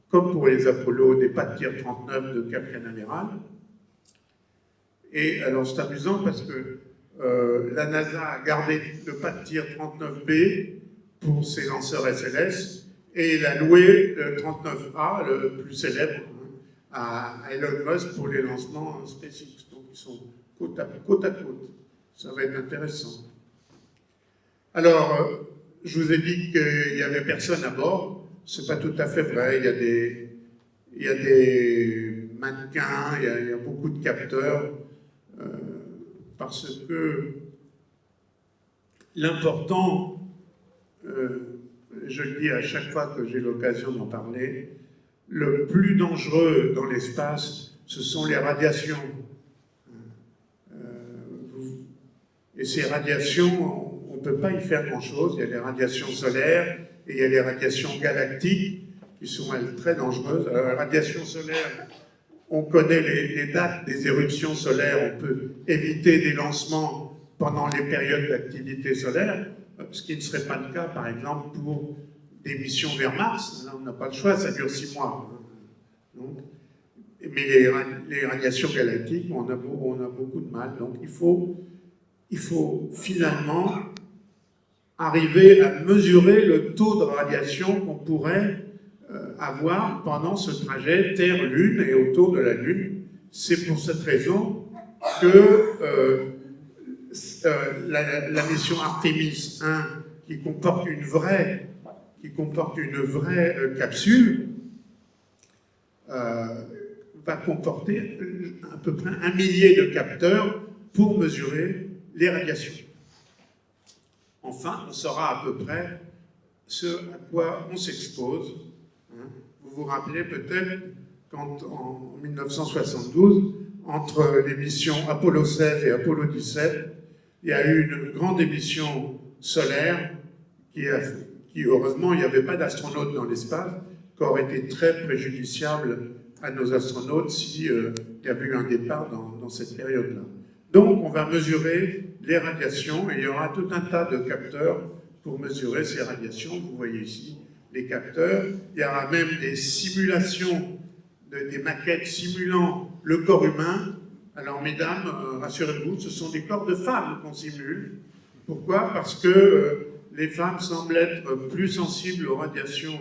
comme pour les Apollo, des pas de tir 39 de Cap Canaveral. Et alors c'est amusant parce que la NASA a gardé le pas de tir 39B pour ses lanceurs SLS et il a loué le 39A, le plus célèbre, à Elon Musk pour les lancements SpaceX. Donc ils sont côte à côte. Ça va être intéressant. Alors, je vous ai dit qu'il n'y avait personne à bord. C'est pas tout à fait vrai. Il y a des mannequins, il y a beaucoup de capteurs, parce que l'important, je le dis à chaque fois que j'ai l'occasion d'en parler, le plus dangereux dans l'espace, ce sont les radiations. Et ces radiations, on ne peut pas y faire grand-chose. Il y a les radiations solaires et il y a les radiations galactiques qui sont, elles, très dangereuses. Alors, la radiation solaire, on connaît les dates des éruptions solaires, on peut éviter des lancements pendant les périodes d'activité solaire, ce qui ne serait pas le cas, par exemple, pour des missions vers Mars. Là, on n'a pas le choix, ça dure 6 mois. Donc, mais les radiations galactiques, on a beaucoup de mal. Donc il faut finalement arriver à mesurer le taux de radiation qu'on pourrait avoir pendant ce trajet Terre-Lune et autour de la Lune. C'est pour cette raison que la mission Artemis 1, qui comporte une vraie capsule, va comporter à peu près 1 millier de capteurs pour mesurer les radiations. Enfin, on saura à peu près ce à quoi on s'expose. Vous vous rappelez peut-être quand, en 1972, entre les missions Apollo 16 et Apollo 17, il y a eu une grande émission solaire qui heureusement, il n'y avait pas d'astronautes dans l'espace, qui aurait été très préjudiciable à nos astronautes s'il y avait eu un départ dans cette période-là. Donc, on va mesurer les radiations et il y aura tout un tas de capteurs pour mesurer ces radiations. Vous voyez ici les capteurs. Il y aura même des simulations, des maquettes simulant le corps humain. Alors, mesdames, rassurez-vous, ce sont des corps de femmes qu'on simule. Pourquoi? Parce que les femmes semblent être plus sensibles aux radiations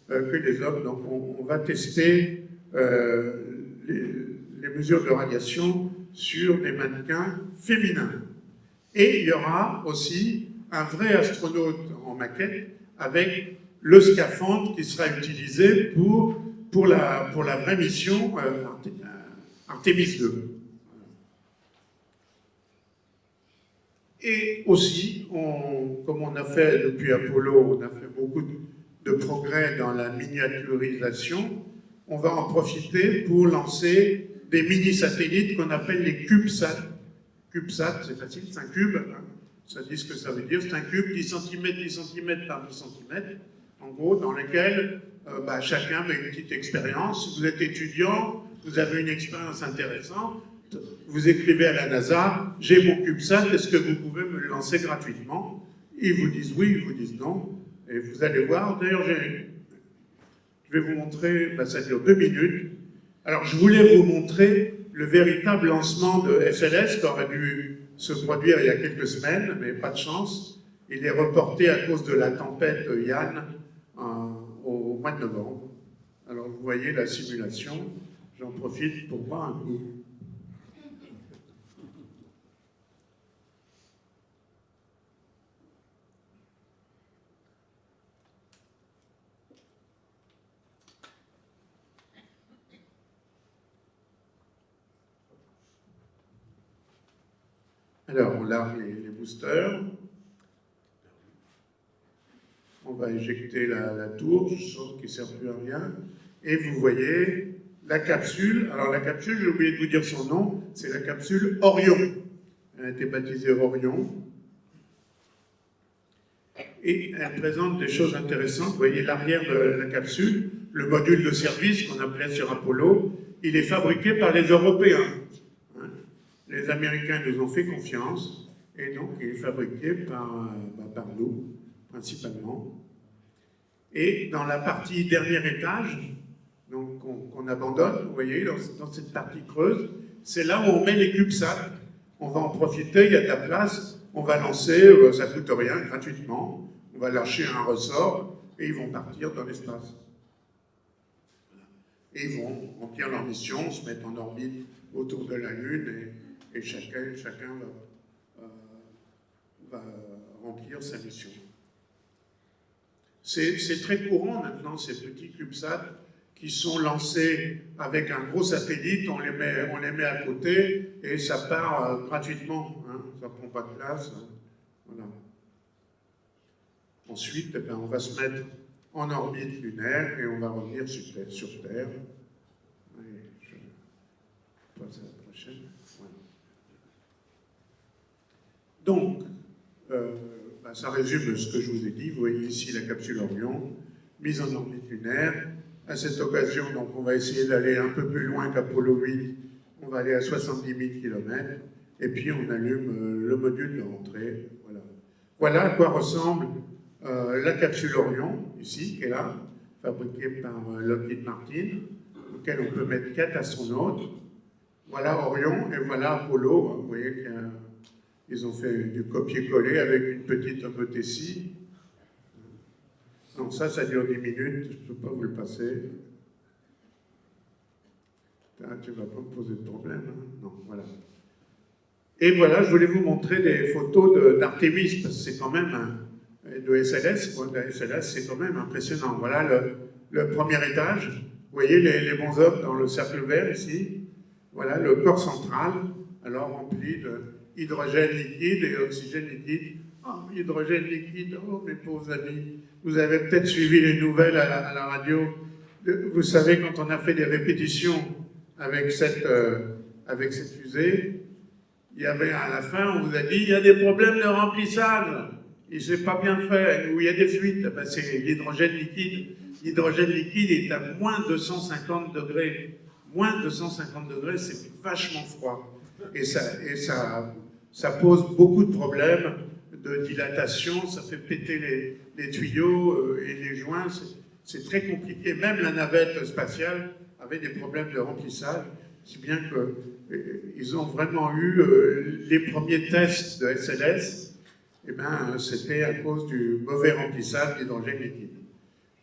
que les hommes. Donc, on va tester les mesures de radiation sur des mannequins féminins. Et il y aura aussi un vrai astronaute en maquette avec le scaphandre qui sera utilisé pour la vraie mission Artemis 2. Et aussi, comme on a fait depuis Apollo, on a fait beaucoup de progrès dans la miniaturisation, on va en profiter pour lancer des mini-satellites qu'on appelle les CubeSats. CubeSat, c'est facile, c'est un cube, hein. Ça dit ce que ça veut dire, c'est un cube 10 cm, 10 cm par 10 cm, en gros, dans lequel chacun a une petite expérience. Si vous êtes étudiant, vous avez une expérience intéressante, vous écrivez à la NASA, j'ai mon CubeSat, est-ce que vous pouvez me le lancer gratuitement? Ils vous disent oui, ils vous disent non, et vous allez voir. D'ailleurs, je vais vous montrer, ça dure 2 minutes. Alors, je voulais vous montrer le véritable lancement de SLS qui aurait dû se produire il y a quelques semaines, mais pas de chance. Il est reporté à cause de la tempête Yann au mois de novembre. Alors, vous voyez la simulation. J'en profite pour voir un coup. Alors, on largue les boosters. On va éjecter la tour, je sens qu'il ne sert plus à rien. Et vous voyez la capsule. Alors, la capsule, j'ai oublié de vous dire son nom, c'est la capsule Orion. Elle a été baptisée Orion. Et elle présente des choses intéressantes. Vous voyez l'arrière de la capsule, le module de service qu'on appelait sur Apollo, il est fabriqué par les Européens. Les Américains nous ont fait confiance, et donc il est fabriqué par nous, principalement. Et dans la partie dernier étage, donc qu'on abandonne, vous voyez, dans cette partie creuse, c'est là où on met les CubeSats. On va en profiter, il y a de la place, on va lancer, ça ne coûte rien, gratuitement, on va lâcher un ressort, et ils vont partir dans l'espace. Et ils vont remplir leur mission, se mettre en orbite autour de la Lune, et chacun va remplir sa mission. C'est très courant maintenant, ces petits CubeSats qui sont lancés avec un gros satellite, on les met à côté et ça part gratuitement, hein, ça ne prend pas de place. Hein, voilà. Ensuite, on va se mettre en orbite lunaire et on va revenir sur Terre. Je passe à la prochaine. Voilà. Donc, ça résume ce que je vous ai dit. Vous voyez ici la capsule Orion, mise en orbite lunaire. À cette occasion, donc, on va essayer d'aller un peu plus loin qu'Apollo 8. On va aller à 70 000 km. Et puis, on allume le module de rentrée. Voilà, voilà à quoi ressemble la capsule Orion, ici, qui est là, fabriquée par Lockheed Martin, auquel on peut mettre 4 astronautes. Voilà Orion et voilà Apollo. Vous voyez qu'il y a ils ont fait du copier-coller avec une petite homothétie. Donc ça dure 10 minutes, je ne peux pas vous le passer. Tu ne vas pas me poser de problème, hein? Non, voilà. Et voilà, je voulais vous montrer des photos d'Artemis, parce que c'est quand même, de SLS, c'est quand même impressionnant. Voilà le premier étage. Vous voyez les bonshommes dans le cercle vert ici. Voilà le corps central, alors rempli de hydrogène liquide et oxygène liquide. Oh, hydrogène liquide, oh mes pauvres amis, vous avez peut-être suivi les nouvelles à la radio. Vous savez, quand on a fait des répétitions avec cette fusée, il y avait à la fin, on vous a dit, il y a des problèmes de remplissage, il ne s'est pas bien fait, ou il y a des fuites, ben, c'est l'hydrogène liquide. L'hydrogène liquide est à moins 250 degrés. Moins 250 degrés, c'est vachement froid. Et ça pose beaucoup de problèmes de dilatation, ça fait péter les tuyaux et les joints, c'est très compliqué. Même la navette spatiale avait des problèmes de remplissage, si bien qu'ils ont vraiment eu les premiers tests de SLS, et ben, c'était à cause du mauvais remplissage d'hydrogène liquide.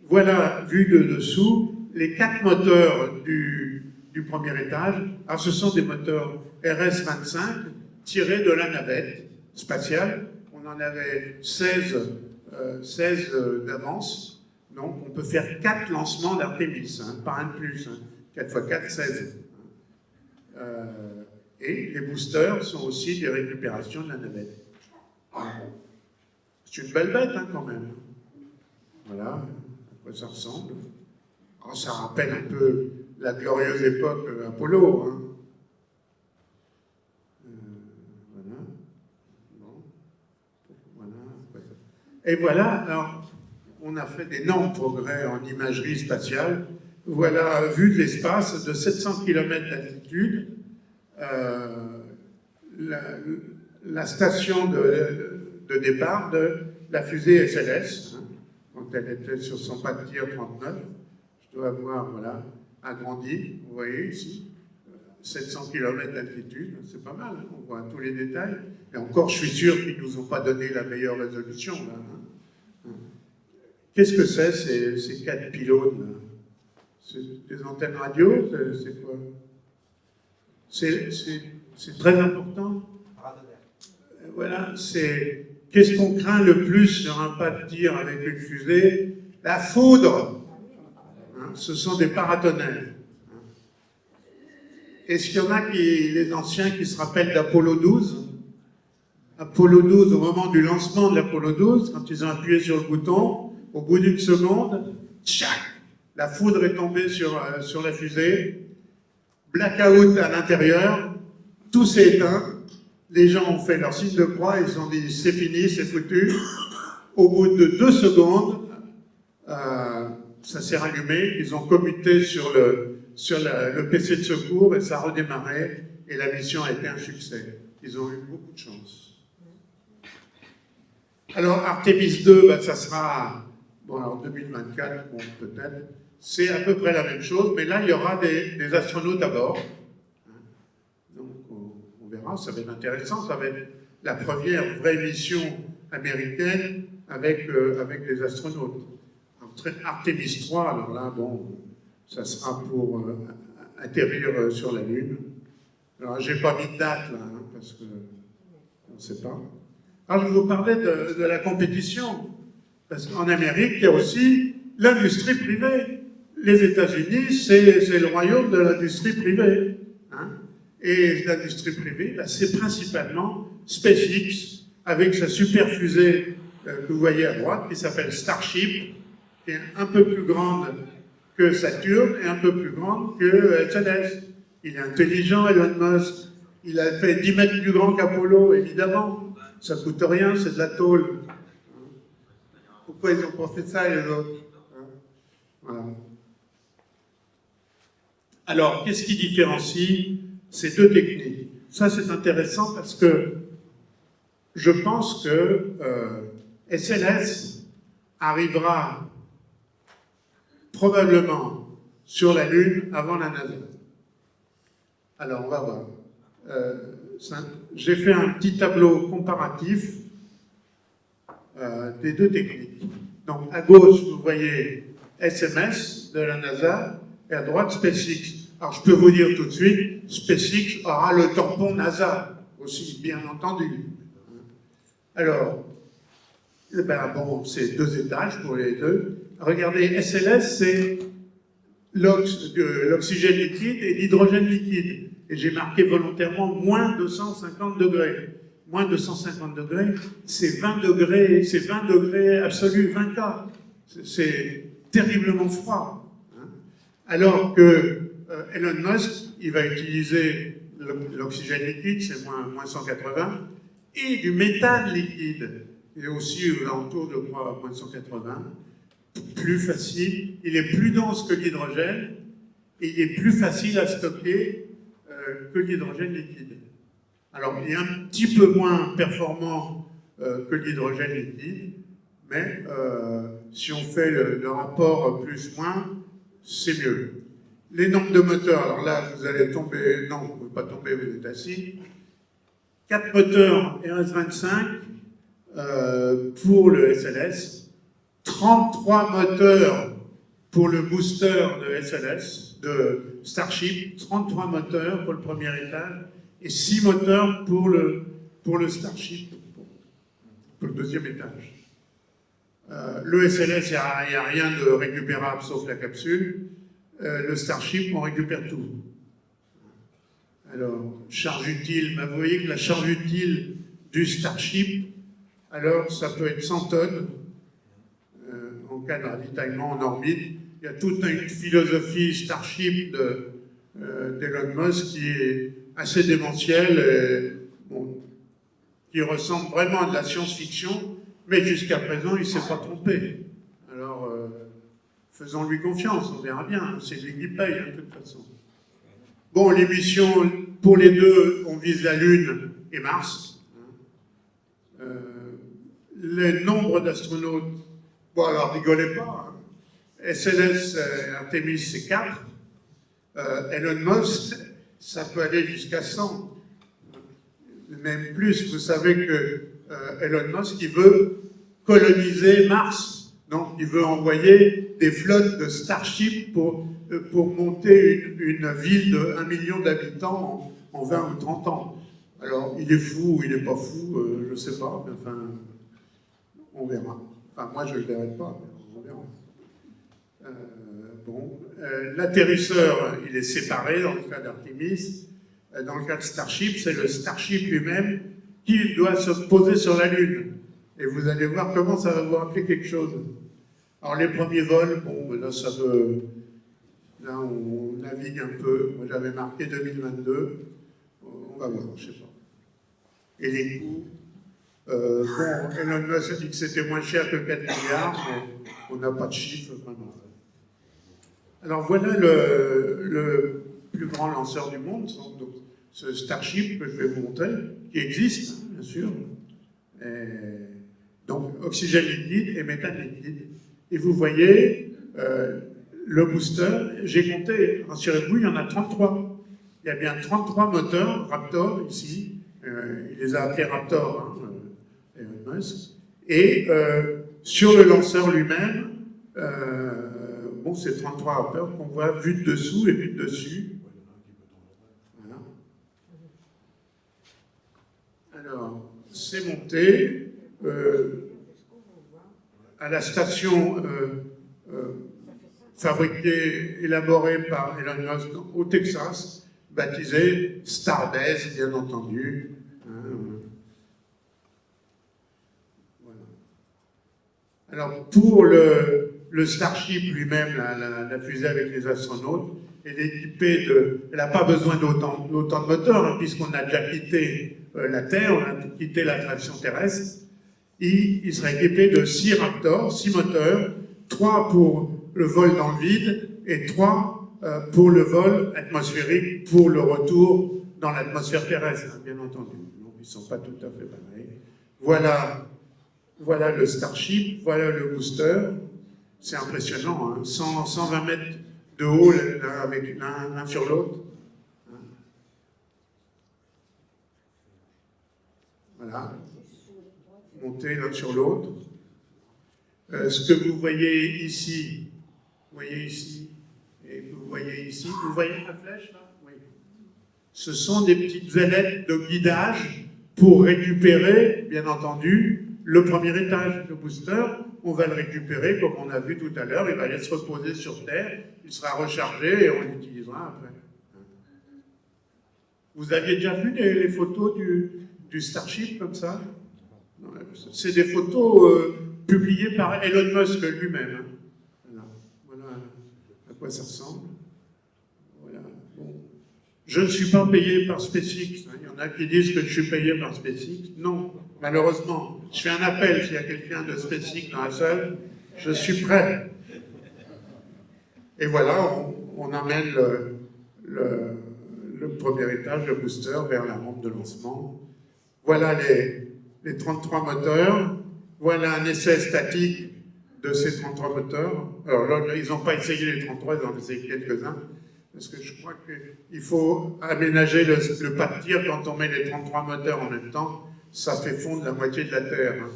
Voilà, vu de dessous, les 4 moteurs du premier étage. Alors, ce sont des moteurs RS-25 tirés de la navette spatiale. On en avait 16 d'avance. Donc, on peut faire 4 lancements d'Artemis, hein, pas un de plus. Hein. 4 x 4, 16. Et les boosters sont aussi des récupérations de la navette. C'est une belle bête, hein, quand même. Voilà. quoi ça ressemble. Alors, ça rappelle un peu la glorieuse époque Apollo. Hein. Voilà. Bon. Voilà. Et voilà, alors, on a fait d'énormes progrès en imagerie spatiale. Voilà, vue de l'espace de 700 km d'altitude, la station de départ de la fusée SLS, hein, quand elle était sur son pas de tir 39. Je dois avoir, voilà, agrandi, vous voyez ici, 700 km d'altitude, c'est pas mal, hein, on voit tous les détails. Et encore, je suis sûr qu'ils ne nous ont pas donné la meilleure résolution. Là, hein. Qu'est-ce que c'est, ces 4 pylônes là? C'est des antennes radio, c'est quoi? C'est très important. Voilà, c'est qu'est-ce qu'on craint le plus sur un pas de tir avec une fusée? La foudre. Hein, ce sont des paratonnerres. Est-ce qu'il y en a les anciens qui se rappellent d'Apollo 12? Apollo 12, au moment du lancement de l'Apollo 12, quand ils ont appuyé sur le bouton, au bout d'une seconde, tchac, la foudre est tombée sur la fusée, blackout à l'intérieur, tout s'est éteint, les gens ont fait leur signe de croix, ils se sont dit c'est fini, c'est foutu. Au bout de 2 secondes, ça s'est rallumé, ils ont commuté sur le PC de secours et ça a redémarré et la mission a été un succès. Ils ont eu beaucoup de chance. Alors Artemis 2, ben, ça sera bon, en 2024, bon, peut-être. C'est à peu près la même chose, mais là, il y aura des astronautes à bord. Donc, on verra, ça va être intéressant. Ça va être la première vraie mission américaine avec des astronautes. Artemis 3, alors là, bon, ça sera pour atterrir sur la Lune. Alors, j'ai pas mis de date, là, hein, parce que on ne sait pas. Alors, je vous parlais de la compétition. Parce qu'en Amérique, il y a aussi l'industrie privée. Les États-Unis, c'est le royaume de l'industrie privée. Hein. Et l'industrie privée, bah, c'est principalement SpaceX, avec sa super fusée que vous voyez à droite, qui s'appelle Starship, qui est un peu plus grande que Saturne et un peu plus grande que SLS. Il est intelligent, Elon Musk. Il a fait 10 mètres plus grand qu'Apollo, évidemment. Ça ne coûte rien, c'est de la tôle. Pourquoi ils n'ont pas fait ça, les autres? Voilà. Alors, qu'est-ce qui différencie ces deux techniques? Ça, c'est intéressant parce que je pense que SLS arrivera probablement sur la Lune avant la NASA. Alors, on va voir. J'ai fait un petit tableau comparatif des deux techniques. Donc, à gauche, vous voyez SMS de la NASA, et à droite, SpaceX. Alors, je peux vous dire tout de suite, SpaceX aura le tampon NASA, aussi, bien entendu. Alors, eh ben, bon, c'est 2 étages pour les deux. Regardez, SLS, c'est l'oxygène liquide et l'hydrogène liquide. Et j'ai marqué volontairement moins 250 degrés. Moins de 150 degrés, c'est 20 degrés absolus, 20 K. C'est terriblement froid. Hein. Alors que Elon Musk, il va utiliser l'oxygène liquide, c'est moins 180, et du méthane liquide. Il est aussi autour de moins 180. Plus facile, il est plus dense que l'hydrogène, et il est plus facile à stocker que l'hydrogène liquide. Alors, il est un petit peu moins performant que l'hydrogène liquide, mais si on fait le rapport plus-moins, c'est mieux. Les nombres de moteurs, alors là, vous allez tomber, non, vous ne pouvez pas tomber, vous êtes assis. 4 moteurs RS-25 pour le SLS, 33 moteurs pour le booster de SLS, de Starship, 33 moteurs pour le premier étage, et 6 moteurs pour le Starship, pour le deuxième étage. Le SLS, il n'y a rien de récupérable sauf la capsule. Le Starship, on récupère tout. Alors, charge utile, vous voyez que la charge utile du Starship, alors ça peut être 100 tonnes en cas de ravitaillement en orbite. Il y a toute une philosophie Starship d'Elon Musk qui est assez démentielle, et, bon, qui ressemble vraiment à de la science-fiction, mais jusqu'à présent, il ne s'est pas trompé. Alors, faisons-lui confiance, on verra bien, c'est lui qui paye, hein, de toute façon. Bon, les missions, pour les deux, on vise la Lune et Mars. Le nombre d'astronautes, bon alors rigolez pas, hein. SLS Artemis c'est 4, Elon Musk, ça peut aller jusqu'à 100, même plus. Vous savez que Elon Musk, il veut coloniser Mars, donc il veut envoyer des flottes de Starship pour monter une ville de 1 million d'habitants en 20 ou 30 ans. Alors, il est fou ou il n'est pas fou, je ne sais pas, mais enfin, on verra. Enfin, moi, je ne le verrai pas, mais on verra. L'atterrisseur, il est séparé dans le cas d'Artemis. Dans le cas de Starship, c'est le Starship lui-même qui doit se poser sur la Lune. Et vous allez voir comment ça va vous rappeler quelque chose. Alors, les premiers vols, bon, là, ça veut... Là, on navigue un peu. Moi, j'avais marqué 2022. On va voir, je ne sais pas. Et les coûts, bon, Elon Musk a dit que c'était moins cher que 4 milliards, mais on n'a pas de chiffre vraiment. Alors voilà le plus grand lanceur du monde, donc, ce Starship que je vais vous montrer, qui existe, bien sûr. Donc oxygène liquide et méthane liquide. Et vous voyez le booster, j'ai compté, rassurez-vous, il y en a 33. Il y a bien 33 moteurs Raptor ici. Il les a appelés Raptor, hein, Elon Musk. Et sur le lanceur lui-même, bon, c'est 33 Raptors qu'on voit vus de dessous et vus de dessus. Voilà. Alors, c'est monté à la station fabriquée, élaborée par Elon Musk au Texas, baptisée Starbase, bien entendu. Voilà. Alors, pour le Starship lui-même, la fusée avec les astronautes, elle est équipée de... Elle n'a pas besoin d'autant de moteurs, hein, puisqu'on a déjà quitté la Terre, on a quitté l'attraction terrestre. Il sera équipé de 6 Raptors, 6 moteurs, 3 pour le vol dans le vide et 3 pour le vol atmosphérique, pour le retour dans l'atmosphère terrestre, hein, bien entendu. Donc, ils ne sont pas tout à fait pareils. Voilà le Starship, voilà le booster. C'est impressionnant, hein. 120 mètres de haut avec l'un sur l'autre. Voilà. Monter l'un sur l'autre. Ce que vous voyez ici, et que vous voyez ici, vous voyez la flèche là? Oui. Ce sont des petites ailettes de guidage pour récupérer, bien entendu, le premier étage. Le booster, on va le récupérer, comme on a vu tout à l'heure, il va aller se reposer sur Terre, il sera rechargé et on l'utilisera après. Vous aviez déjà vu les photos du Starship comme ça? C'est des photos publiées par Elon Musk lui-même. Hein. Voilà à quoi ça ressemble. Voilà. Bon. Je ne suis pas payé par SpaceX. Hein. Il y en a qui disent que je suis payé par SpaceX. Non, malheureusement. Je fais un appel s'il y a quelqu'un de SpaceX dans la salle. Je suis prêt. Et voilà, on amène le premier étage, le booster, vers la rampe de lancement. Voilà les 33 moteurs. Voilà un essai statique de ces 33 moteurs. Alors là, ils n'ont pas essayé les 33, ils en ont essayé quelques-uns. Parce que je crois qu'il faut aménager le pas de tir quand on met les 33 moteurs en même temps. Ça fait fondre la moitié de la Terre. Hein.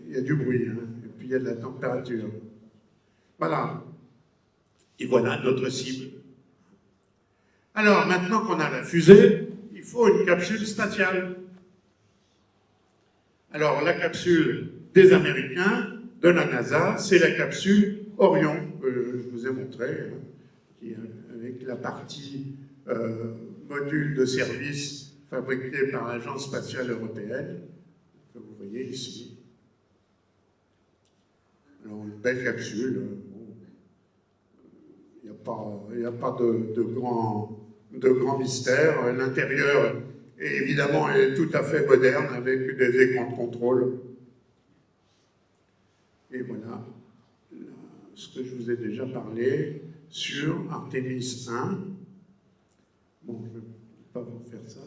Il y a du bruit, hein. Et puis il y a de la température. Voilà. Et voilà notre cible. Alors, maintenant qu'on a la fusée, il faut une capsule spatiale. Alors, la capsule des Américains, de la NASA, c'est la capsule Orion, que je vous ai montré, hein, qui, avec la partie module de service fabriqué par l'Agence spatiale européenne, que vous voyez ici. Alors, une belle capsule. Il n'y a pas de grand mystère. L'intérieur, évidemment, est tout à fait moderne avec des écrans de contrôle. Et voilà ce que je vous ai déjà parlé sur Artemis 1. Bon, je ne vais pas vous faire ça.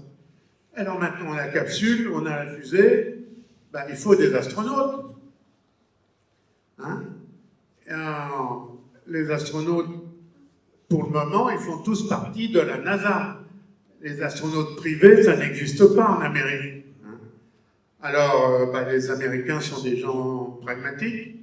Alors maintenant, on a la capsule, on a la fusée. Ben, il faut des astronautes. Hein? Alors, les astronautes, pour le moment, ils font tous partie de la NASA. Les astronautes privés, ça n'existe pas en Amérique. Hein? Alors, les Américains sont des gens pragmatiques.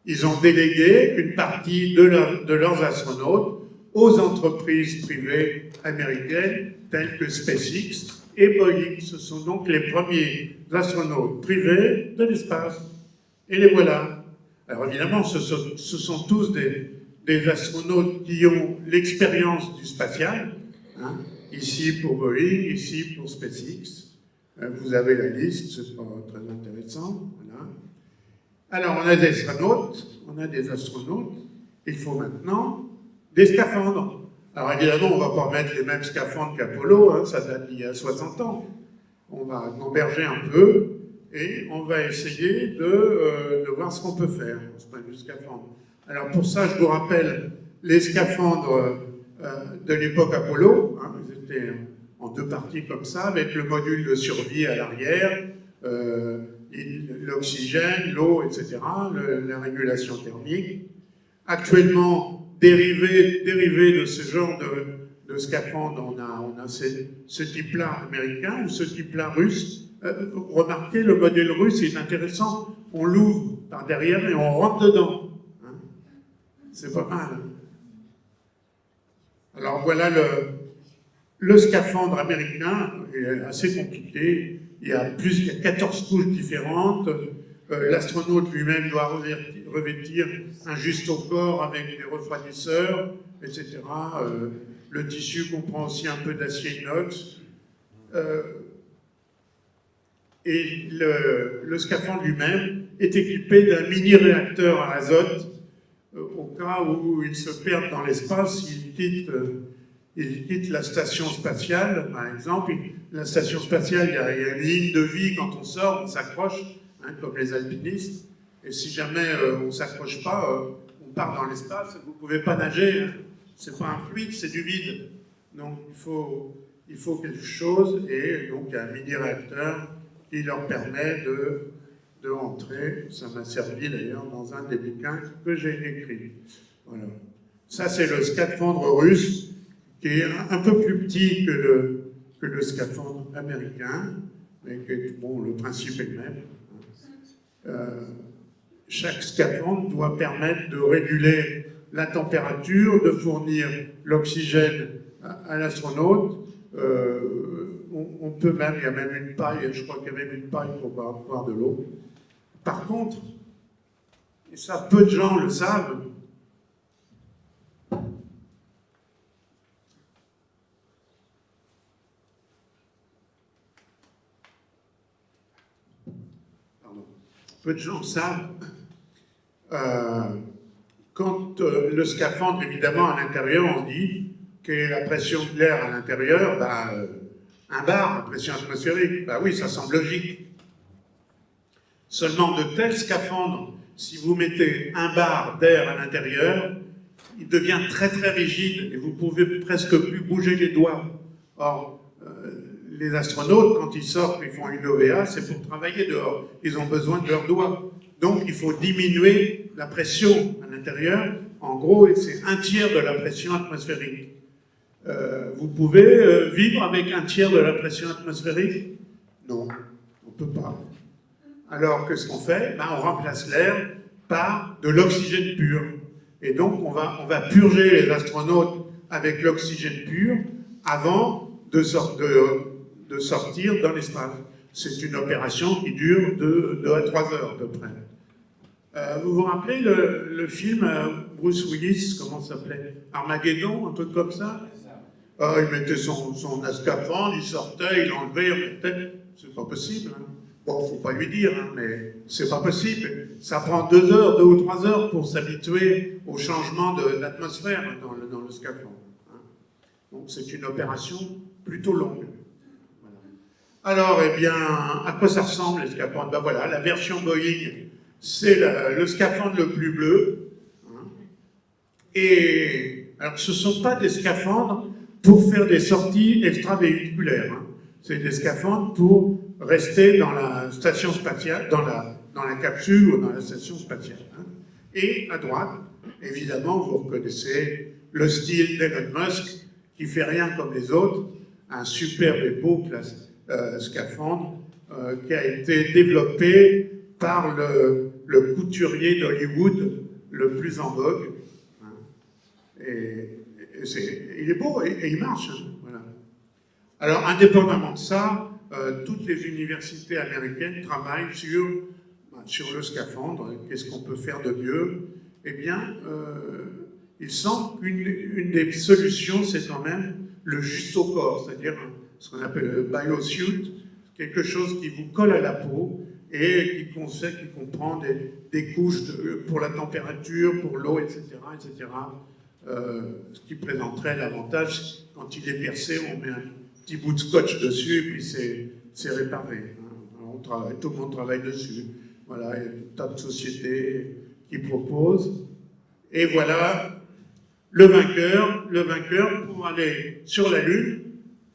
Ils ont délégué une partie de leurs astronautes aux entreprises privées américaines telles que SpaceX et Boeing. Ce sont donc les premiers astronautes privés de l'espace. Et les voilà. Alors évidemment, ce sont tous des astronautes qui ont l'expérience du spatial. Hein, ici pour Boeing, ici pour SpaceX. Vous avez la liste, c'est pas très intéressant. Voilà. Alors, on a des astronautes, il faut maintenant des scaphandres. Alors évidemment, on ne va pas mettre les mêmes scaphandres qu'Apollo, hein, ça date d'il y a 60 ans. On va gamberger un peu et on va essayer de voir ce qu'on peut faire, ce point de vue scaphandre. Alors pour ça, je vous rappelle les scaphandres de l'époque Apollo, hein, ils étaient en deux parties comme ça, avec le module de survie à l'arrière, l'oxygène, l'eau, etc., la régulation thermique. Actuellement, dérivé de ce genre de scaphandre, on a ce type-là américain ou ce type-là russe. Remarquez, le modèle russe est intéressant. On l'ouvre par derrière et on rentre dedans. Hein, c'est pas mal. Alors voilà le scaphandre américain, est assez compliqué. Il y a 14 couches différentes. L'astronaute lui-même doit revêtir un juste-au-corps avec des refroidisseurs, etc. Le tissu comprend aussi un peu d'acier inox. Et le scaphandre lui-même est équipé d'un mini-réacteur à azote au cas où il se perd dans l'espace, il quitte la station spatiale, par exemple. La station spatiale, il y a une ligne de vie quand on sort, on s'accroche, hein, comme les alpinistes. Et si jamais on ne s'accroche pas, on part dans l'espace, vous ne pouvez pas nager. Hein. Ce n'est pas un fluide, c'est du vide. Donc il faut quelque chose, et donc un mini-réacteur qui leur permet de rentrer. Ça m'a servi d'ailleurs dans un des bouquins que j'ai écrit. Voilà. Ça, c'est le scaphandre russe, qui est un peu plus petit que le scaphandre américain, mais que, bon, le principe est le même. Chaque scaphandre doit permettre de réguler la température, de fournir l'oxygène à l'astronaute. On peut même, il y a même une paille, je crois qu'il y a même une paille pour boire de l'eau. Par contre, et ça peu de gens le savent, peu de gens savent, quand le scaphandre, évidemment, à l'intérieur, on dit quelle est la pression de l'air à l'intérieur, un bar, la pression atmosphérique. Ben oui, ça semble logique. Seulement, de tels scaphandres, si vous mettez un bar d'air à l'intérieur, il devient très très rigide et vous pouvez presque plus bouger les doigts. Or, les astronautes, quand ils sortent, ils font une OVA, c'est pour travailler dehors. Ils ont besoin de leurs doigts. Donc, il faut diminuer la pression à l'intérieur. En gros, c'est un tiers de la pression atmosphérique. Vous pouvez vivre avec un tiers de la pression atmosphérique? Non, on ne peut pas. Alors, qu'est-ce qu'on fait? On remplace l'air par de l'oxygène pur. Et donc, on va purger les astronautes avec l'oxygène pur avant de sortir dans l'espace. C'est une opération qui dure 2 à 3 heures à peu près. Vous vous rappelez le film Bruce Willis, comment ça s'appelait? Armageddon, un truc comme ça? Il mettait son scaphandre, il sortait, il enlevait, il remettait. C'est pas possible. Hein. Bon, faut pas lui dire, hein, mais c'est pas possible. Ça prend 2 heures, 2 ou 3 heures pour s'habituer au changement d'atmosphère dans le scaphandre. Hein. Donc c'est une opération plutôt longue. Voilà. Alors, eh bien, à quoi ça ressemble les scaphandres? Ben voilà, la version Boeing, c'est le scaphandre le plus bleu. Hein. Et alors, ce ne sont pas des scaphandres pour faire des sorties extravéhiculaires. Hein. C'est des scaphandres pour rester dans la station spatiale, dans la capsule ou dans la station spatiale. Hein. Et à droite, évidemment, vous reconnaissez le style d'Elon Musk, qui fait rien comme les autres, un superbe et beau scaphandre qui a été développé par le couturier d'Hollywood le plus en vogue. Hein. Il est beau et il marche. Hein. Voilà. Alors, indépendamment de ça, toutes les universités américaines travaillent sur le scaphandre. Qu'est-ce qu'on peut faire de mieux? Eh bien, il semble qu'une des solutions, c'est quand même le juste au corps, c'est-à-dire ce qu'on appelle le biosuit, quelque chose qui vous colle à la peau et qui comprend des couches pour la température, pour l'eau, etc., etc. Ce qui présenterait l'avantage, quand il est percé, on met un petit bout de scotch dessus et puis c'est réparé. Hein. Tout le monde travaille dessus. Voilà, il y a un tas de sociétés qui proposent. Et voilà le vainqueur pour aller sur la Lune,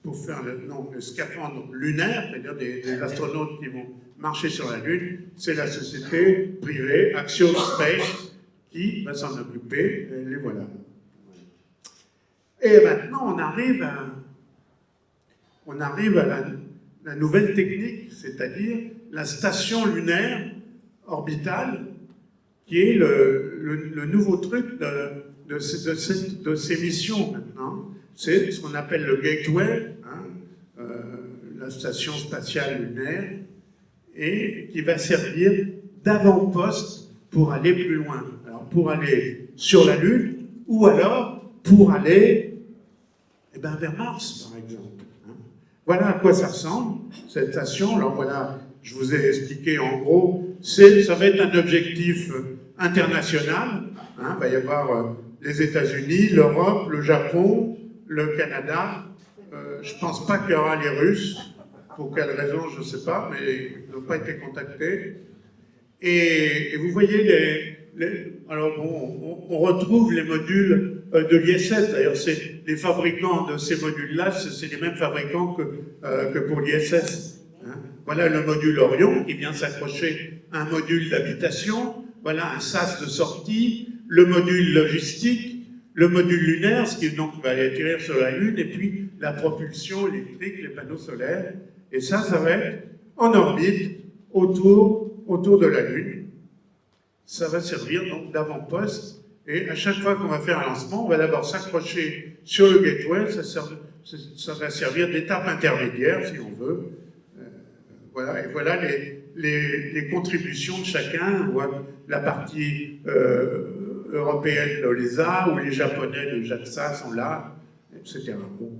pour faire le scaphandre lunaire, c'est-à-dire des astronautes qui vont marcher sur la Lune, c'est la société privée Axiom Space qui va s'en occuper, et les voilà. Et maintenant, on arrive à la nouvelle technique, c'est-à-dire la station lunaire orbitale, qui est le nouveau truc de ces missions maintenant. C'est ce qu'on appelle le Gateway, hein, la station spatiale lunaire, et qui va servir d'avant-poste pour aller plus loin. Alors pour aller sur la Lune, ou alors pour aller vers Mars, par exemple. Hein. Voilà à quoi ça ressemble, cette station. Alors voilà, je vous ai expliqué en gros, ça va être un objectif international. Hein. Il va y avoir les États-Unis, l'Europe, le Japon, le Canada. Je ne pense pas qu'il y aura les Russes. Pour quelle raison, je ne sais pas, mais ils n'ont pas été contactés. Et vous voyez alors bon, on retrouve les modules de l'ISS. D'ailleurs, les fabricants de ces modules-là, c'est les mêmes fabricants que pour l'ISS. Hein. Voilà le module Orion qui vient s'accrocher à un module d'habitation. Voilà un sas de sortie, le module logistique, le module lunaire, ce qui donc va aller atterrir sur la Lune, et puis la propulsion électrique, les panneaux solaires. Et ça va être en orbite autour de la Lune. Ça va servir donc d'avant-poste. Et à chaque fois qu'on va faire un lancement, on va d'abord s'accrocher sur le gateway. Ça va servir d'étape intermédiaire, si on veut. Voilà, et voilà les contributions de chacun. On voit la partie européenne de l'ESA, ou les Japonais de JAXA sont là, etc. Bon.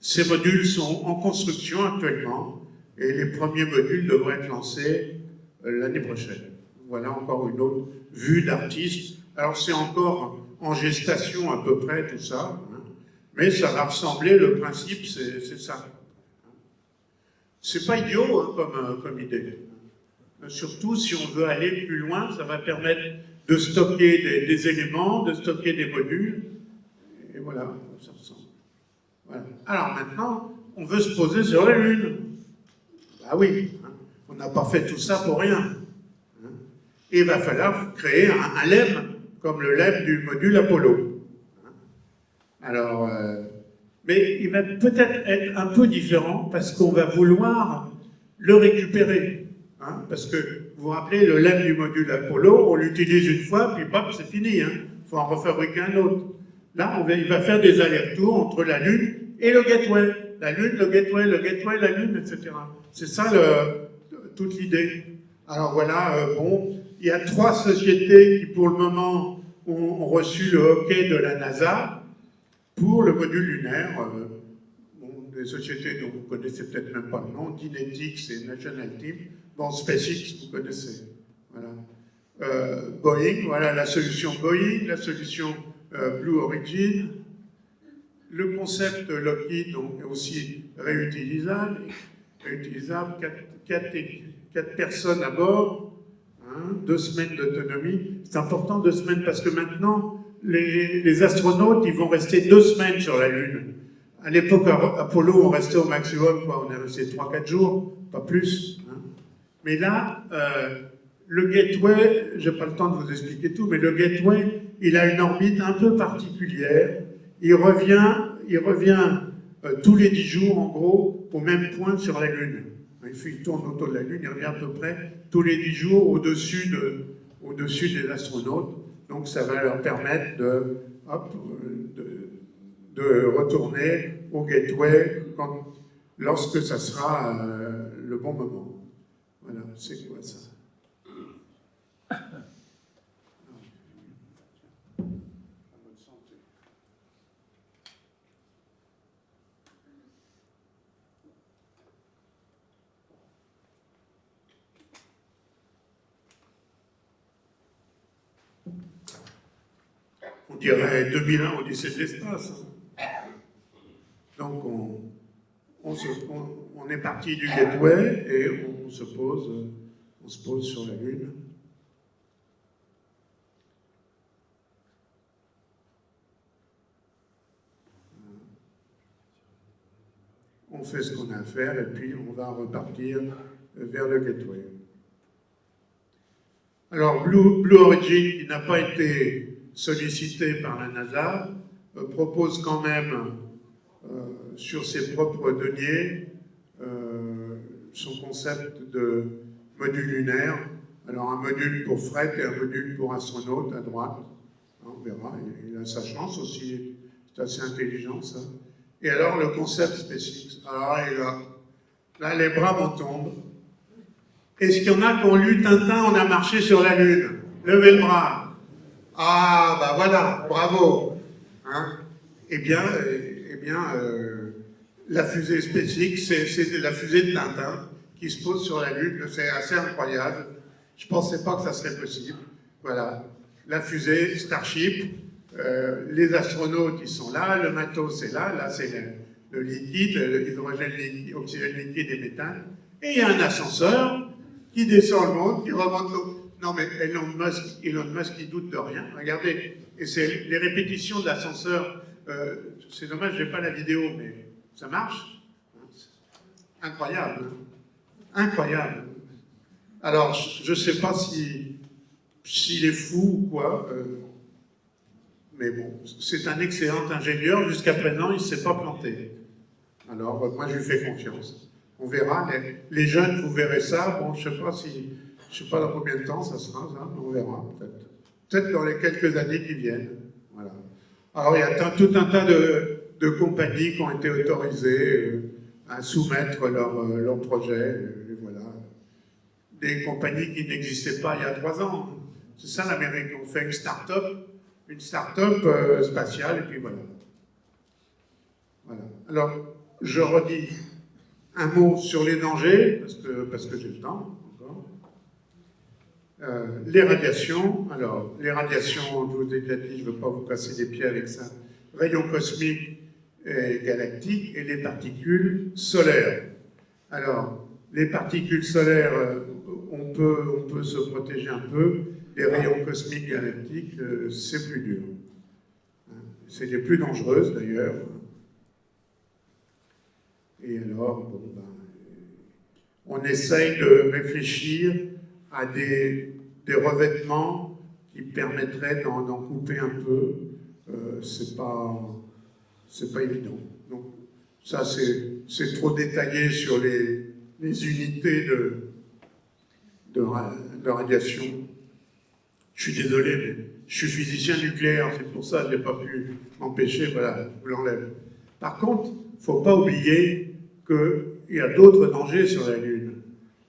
Ces modules sont en construction actuellement, et les premiers modules devraient être lancés l'année prochaine. Voilà encore une autre vue d'artiste. Alors c'est encore en gestation à peu près tout ça, hein, mais ça va ressembler, le principe c'est ça. C'est pas idiot hein, comme idée. Surtout si on veut aller plus loin, ça va permettre de stocker des éléments, de stocker des modules, et voilà, ça ressemble. Voilà. Alors maintenant, on veut se poser sur la Lune. Ah oui, hein, on n'a pas fait tout ça pour rien. Hein. Et il va falloir créer un LEM, comme le LEM du module Apollo. Hein. Alors, mais il va peut-être être un peu différent, parce qu'on va vouloir le récupérer. Hein, parce que, vous vous rappelez, le LEM du module Apollo, on l'utilise une fois, puis bam, c'est fini. Hein. Il faut en refabriquer un autre. Là, il va faire des allers-retours entre la Lune et le gateway. La Lune, le gateway, la Lune, etc. C'est ça toute l'idée. Alors voilà, bon, il y a 3 sociétés qui, pour le moment, ont reçu le hockey de la NASA pour le module lunaire. Bon, des sociétés dont vous ne connaissez peut-être même pas le nom, Dynetics et National Team. Bon, SpaceX, vous connaissez. Voilà. Boeing, voilà la solution Boeing, la solution Blue Origin. Le concept Lockheed donc, est aussi réutilisable, 4 personnes à bord, hein, 2 semaines d'autonomie. C'est important 2 semaines parce que maintenant, les astronautes, ils vont rester 2 semaines sur la Lune. À l'époque, Apollo, on restait au maximum, quoi, on est resté 3-4 jours, pas plus. Hein. Mais là, le Gateway, je n'ai pas le temps de vous expliquer tout, mais le Gateway, il a une orbite un peu particulière. Il revient tous les 10 jours, en gros, au même point sur la Lune. Il tourne autour de la Lune, il revient à peu près tous les 10 jours au-dessus des astronautes. Donc ça va leur permettre de retourner au Gateway lorsque ça sera le bon moment. Voilà, c'est quoi ça? On dirait 2001 Odyssée de l'espace. Donc on est parti du Gateway et on se pose sur la Lune. On fait ce qu'on a à faire et puis on va repartir vers le Gateway. Alors Blue Origin, qui n'a pas été sollicité par la NASA, propose quand même sur ses propres deniers son concept de module lunaire. Alors un module pour fret et un module pour astronaute à droite. On verra, il a sa chance aussi, c'est assez intelligent ça. Et alors le concept SpaceX. Alors là les bras m'en tombent. Est-ce qu'il y en a qui ont lu Tintin, on a marché sur la Lune? Levez le bras. Ah, bah voilà, bravo. Hein? Eh bien, la fusée SpaceX, c'est la fusée de Tintin qui se pose sur la Lune. C'est assez incroyable. Je ne pensais pas que ça serait possible. Voilà, la fusée Starship, les astronautes, ils sont là, le matos, c'est là. Là, c'est le liquide, l'hydrogène liquide, oxygène liquide et méthane. Et il y a un ascenseur qui descend le monde, qui remonte l'eau. Non, mais Elon Musk, il doute de rien. Regardez, et c'est les répétitions de l'ascenseur. C'est dommage, je n'ai pas la vidéo, mais ça marche. Incroyable. Incroyable. Alors, je ne sais pas s'il est fou ou quoi, mais bon, c'est un excellent ingénieur. Jusqu'à présent, il ne s'est pas planté. Alors, moi, je lui fais confiance. On verra. Les jeunes, vous verrez ça. Bon, je ne sais pas dans combien de temps ça sera, ça, mais on verra peut-être. Peut-être dans les quelques années qui viennent. Voilà. Alors, il y a tout un tas de compagnies qui ont été autorisées à soumettre leur projet. Et voilà. Des compagnies qui n'existaient pas il y a 3 ans. C'est ça l'Amérique. On fait une start-up spatiale, et puis voilà. Voilà. Alors, je redis un mot sur les dangers, parce que j'ai le temps. Les radiations, alors les radiations, je vous ai déjà dit, je ne veux pas vous casser les pieds avec ça, rayons cosmiques et galactiques et les particules solaires. Alors, les particules solaires, on peut se protéger un peu, les rayons cosmiques galactiques, c'est plus dur. C'est les plus dangereuses d'ailleurs. Et alors, bon, on essaye de réfléchir à des revêtements qui permettraient d'en couper un peu. C'est pas évident. Donc, ça, c'est trop détaillé sur les unités de radiation. Je suis désolé, mais je suis physicien nucléaire, c'est pour ça que je n'ai pas pu m'empêcher, voilà, je vous l'enlève. Par contre, il ne faut pas oublier qu'il y a d'autres dangers sur la Lune.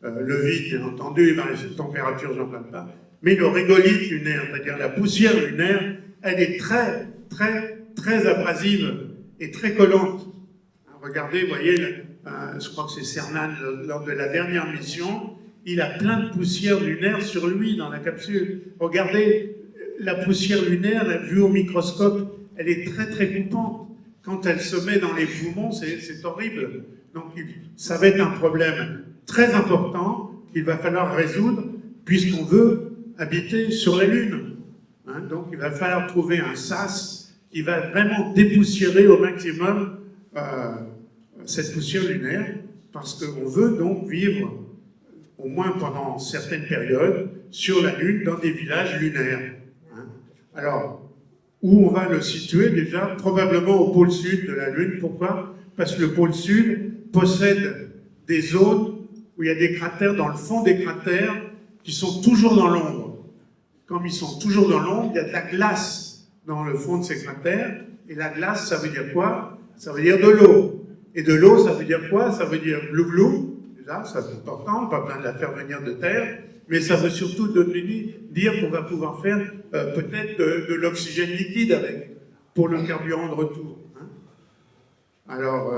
Le vide, bien entendu, les températures, j'en parle pas, mais le régolithe lunaire, c'est-à-dire la poussière lunaire, elle est très, très, très abrasive et très collante. Regardez, vous voyez, je crois que c'est Cernan, lors de la dernière mission, il a plein de poussière lunaire sur lui dans la capsule. Regardez, la poussière lunaire, vue au microscope, elle est très très coupante. Quand elle se met dans les poumons, c'est horrible. Donc ça va être un problème très important qu'il va falloir résoudre puisqu'on veut habiter sur la Lune. Hein, donc il va falloir trouver un sas qui va vraiment dépoussiérer au maximum cette poussière lunaire, parce qu'on veut donc vivre, au moins pendant certaines périodes, sur la Lune, dans des villages lunaires. Hein. Alors, où on va le situer déjà? Probablement au pôle sud de la Lune. Pourquoi? Parce que le pôle sud possède des zones où il y a des cratères, dans le fond des cratères, qui sont toujours dans l'ombre. Comme ils sont toujours dans l'ombre, il y a de la glace dans le fond de ces cratères, et la glace, ça veut dire quoi? Ça veut dire de l'eau. Et de l'eau, ça veut dire quoi? Ça veut dire glou-glou. Déjà, ça c'est important, pas besoin de la faire venir de terre, mais ça veut surtout dire qu'on va pouvoir faire peut-être de l'oxygène liquide avec, pour le carburant de retour. Hein. Alors,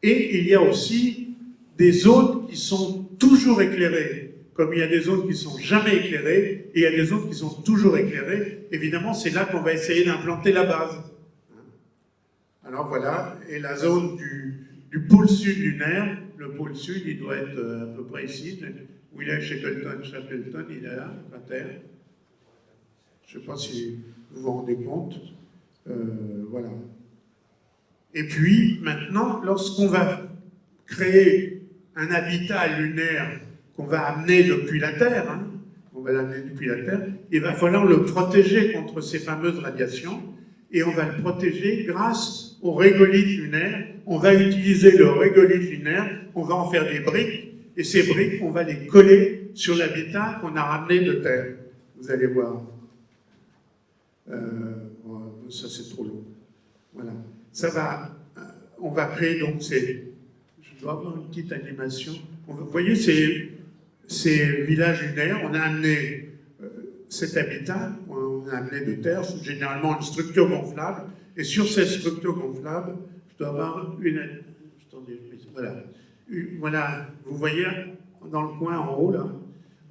et il y a aussi des zones qui sont toujours éclairées, comme il y a des zones qui ne sont jamais éclairées, et il y a des zones qui sont toujours éclairées. Évidemment, c'est là qu'on va essayer d'implanter la base. Alors voilà, et la zone du pôle sud lunaire, le pôle sud, il doit être à peu près ici, où il est Shackleton, il est là, la Terre. Je ne sais pas si vous vous rendez compte. Voilà. Et puis, maintenant, lorsqu'on va créer un habitat lunaire qu'on va amener depuis la Terre, hein, on va l'amener depuis la Terre, il va falloir le protéger contre ces fameuses radiations, et on va le protéger grâce au régolithe lunaire. On va utiliser le régolithe lunaire, on va en faire des briques, et ces briques, on va les coller sur l'habitat qu'on a ramené de Terre. Vous allez voir. Ça, c'est trop long. Voilà. Ça va, on va créer donc ces... Je dois avoir une petite animation. Vous voyez ces villages lunaires, on a amené cet habitat, on a amené de terre, c'est généralement une structure gonflable, et sur cette structure gonflable, je dois avoir une... Attendez, voilà. Voilà, vous voyez, dans le coin en haut, là,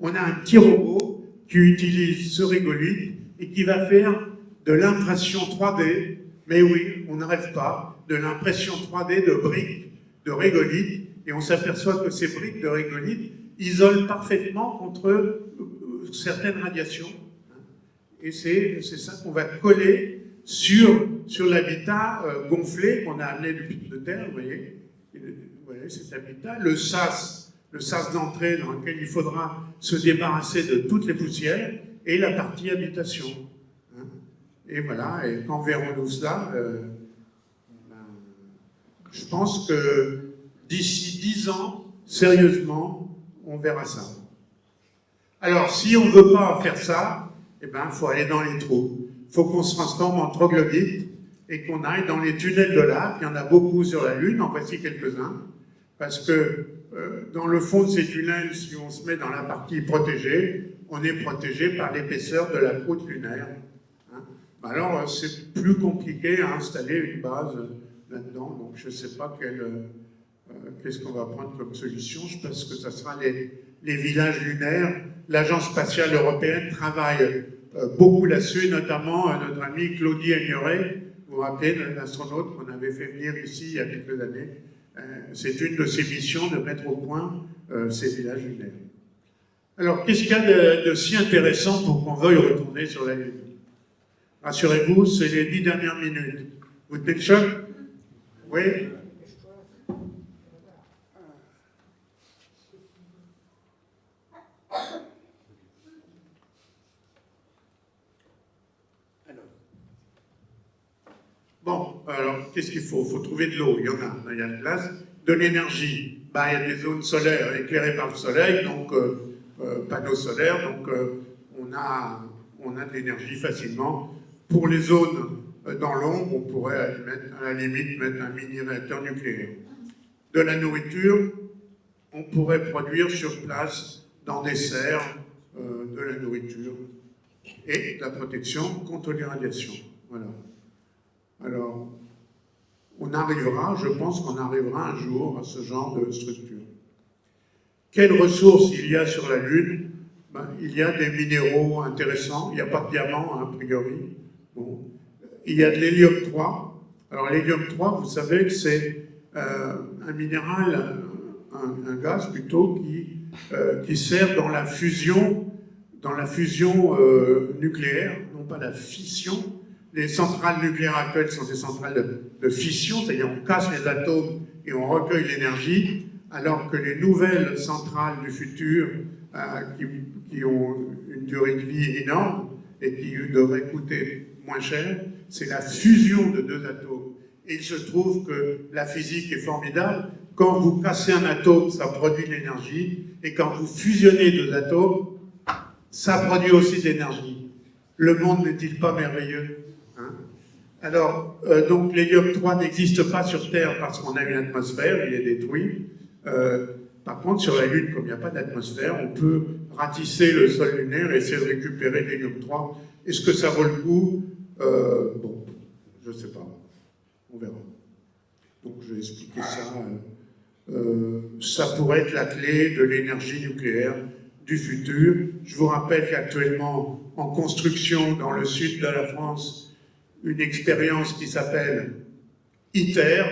on a un petit robot qui utilise ce régolithe et qui va faire de l'impression 3D, mais oui, on n'arrête pas, de l'impression 3D de briques de régolithe, et on s'aperçoit que ces briques de régolithe isolent parfaitement contre certaines radiations. Et c'est ça qu'on va coller sur l'habitat gonflé qu'on a amené de terre, vous voyez. Vous voyez cet habitat, le sas d'entrée dans lequel il faudra se débarrasser de toutes les poussières, et la partie habitation. Hein. Et voilà, et quand verrons-nous cela, je pense que d'ici 10 ans, sérieusement, on verra ça. Alors, si on ne veut pas faire ça, eh ben, il faut aller dans les trous. Il faut qu'on se transforme en troglodyte et qu'on aille dans les tunnels de lac. Il y en a beaucoup sur la Lune, en voici quelques-uns. Parce que dans le fond de ces tunnels, si on se met dans la partie protégée, on est protégé par l'épaisseur de la croûte lunaire. Hein. Alors, c'est plus compliqué à installer une base là-dedans. Donc, je ne sais pas qu'est-ce qu'on va prendre comme solution. Je pense que ça sera les villages lunaires. L'Agence spatiale européenne travaille beaucoup là-dessus, notamment notre ami Claudie Aigneret, vous vous rappelez, l'astronaute qu'on avait fait venir ici il y a quelques années. C'est une de ses missions de mettre au point ces villages lunaires. Alors, qu'est-ce qu'il y a de si intéressant pour qu'on veuille retourner sur la Lune? Rassurez-vous, c'est les 10 dernières minutes. Vous tenez le choc? Oui? Bon, alors, qu'est-ce qu'il faut? Il faut trouver de l'eau, il y en a. Il y a de glace, de l'énergie. Il y a des zones solaires éclairées par le soleil, donc panneaux solaires, donc on a de l'énergie facilement. Pour les zones dans l'ombre, on pourrait à la limite mettre un mini-réacteur nucléaire. De la nourriture, on pourrait produire sur place, dans des serres, de la nourriture et de la protection contre les radiations. Voilà. Alors, on arrivera, je pense qu'on arrivera un jour à ce genre de structure. Quelles ressources il y a sur la Lune? Ben, il y a des minéraux intéressants, il n'y a pas de diamants a priori. Bon. Il y a de l'hélium-3. Alors l'hélium-3, vous savez que c'est un minéral, un gaz plutôt, qui sert dans la fusion nucléaire, non pas la fission. Les centrales nucléaires actuelles sont des centrales de fission, c'est-à-dire on casse les atomes et on recueille l'énergie, alors que les nouvelles centrales du futur, qui ont une durée de vie énorme et qui devraient coûter moins cher, c'est la fusion de deux atomes. Et il se trouve que la physique est formidable. Quand vous cassez un atome, ça produit de l'énergie, et quand vous fusionnez deux atomes, ça produit aussi de l'énergie. Le monde n'est-il pas merveilleux, hein? Alors, donc l'hélium-3 n'existe pas sur Terre parce qu'on a une atmosphère, il est détruit. Par contre, sur la Lune, comme il n'y a pas d'atmosphère, on peut ratisser le sol lunaire et essayer de récupérer l'hélium-3. Est-ce que ça vaut le coup? Bon, je ne sais pas. On verra. Donc, je vais expliquer ça. Ça pourrait être la clé de l'énergie nucléaire du futur. Je vous rappelle qu'actuellement, en construction dans le sud de la France, une expérience qui s'appelle ITER,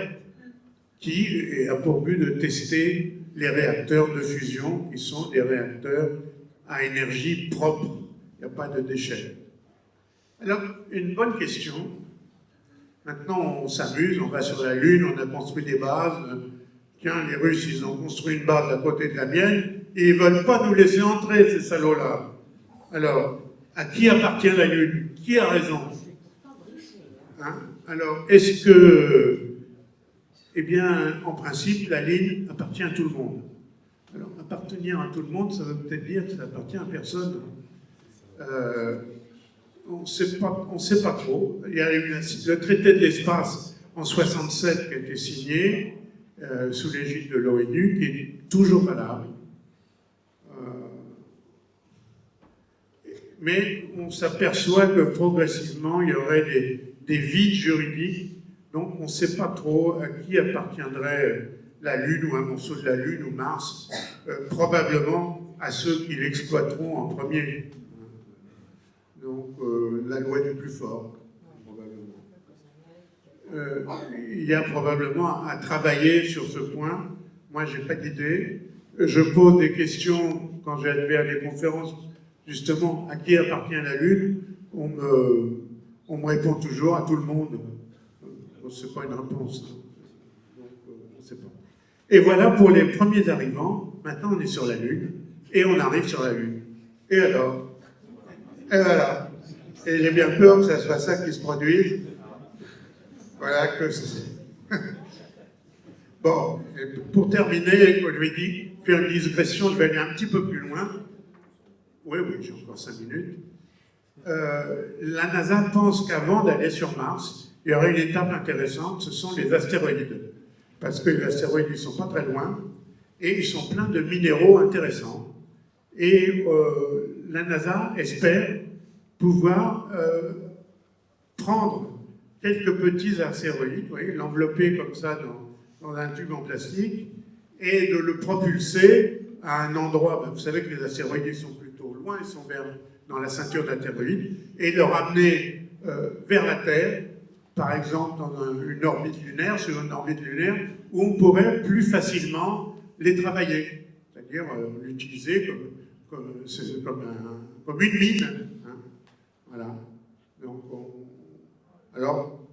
qui a pour but de tester les réacteurs de fusion, qui sont des réacteurs à énergie propre. Il n'y a pas de déchets. Alors, une bonne question. Maintenant, on s'amuse, on va sur la Lune, on a construit des bases. Tiens, les Russes, ils ont construit une base à côté de la mienne, et ils ne veulent pas nous laisser entrer, ces salauds-là. Alors, à qui appartient la Lune? Qui a raison? Hein? Alors, est-ce que... Eh bien, en principe, la Lune appartient à tout le monde. Alors, appartenir à tout le monde, ça veut peut-être dire que ça appartient à personne. On ne sait pas trop. Il y a eu le traité de l'espace en 1967 qui a été signé sous l'égide de l'ONU, qui est toujours valable. Mais on s'aperçoit que progressivement, il y aurait des vides juridiques. Donc, on ne sait pas trop à qui appartiendrait la Lune ou un morceau de la Lune ou Mars, probablement à ceux qui l'exploiteront en premier. Donc, la loi du plus fort, probablement. Il y a probablement à travailler sur ce point. Moi, je n'ai pas d'idée. Je pose des questions quand je vais à des conférences, justement, à qui appartient la Lune. On me répond toujours à tout le monde. Ce n'est pas une réponse. Donc, on ne sait pas. Et voilà pour les premiers arrivants. Maintenant, on est sur la Lune. Et on arrive sur la Lune. Et alors? Et voilà. Et j'ai bien peur que ça soit ça qui se produise. Voilà que c'est... Bon, et pour terminer, je lui ai dit, faire une digression, je vais aller un petit peu plus loin. Oui, j'ai encore 5 minutes. La NASA pense qu'avant d'aller sur Mars, il y aurait une étape intéressante, ce sont les astéroïdes. Parce que les astéroïdes, ils ne sont pas très loin, et ils sont pleins de minéraux intéressants. Et la NASA espère pouvoir prendre quelques petits astéroïdes, vous voyez, l'envelopper comme ça dans un tube en plastique, et de le propulser à un endroit, vous savez que les astéroïdes, ils sont plutôt loin, ils sont dans la ceinture d'astéroïdes, et le ramener vers la Terre, par exemple dans une orbite lunaire, sur une orbite lunaire, où on pourrait plus facilement les travailler, c'est-à-dire l'utiliser comme une mine. Hein. Voilà. Donc, alors,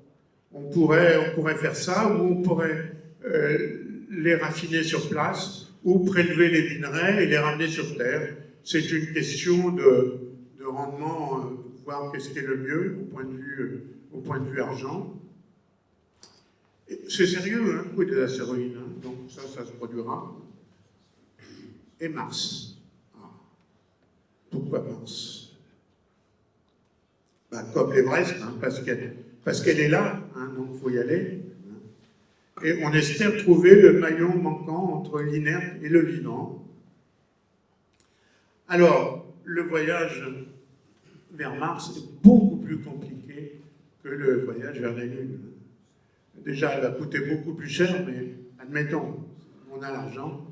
on pourrait faire ça, ou on pourrait les raffiner sur place, ou prélever les minerais et les ramener sur Terre. C'est une question de rendement, voir qu'est-ce qui est le mieux au point de vue argent. C'est sérieux, hein, oui, des astéroïdes, hein, donc ça se produira. Et Mars. Ah. Pourquoi Mars? Ben, comme l'Everest, hein, parce qu'elle est là, hein, donc il faut y aller. Et on espère trouver le maillon manquant entre l'inerte et le vivant. Alors, le voyage vers Mars est beaucoup plus compliqué que le voyage vers la Lune. déjà elle va coûter beaucoup plus cher, mais admettons, on a l'argent.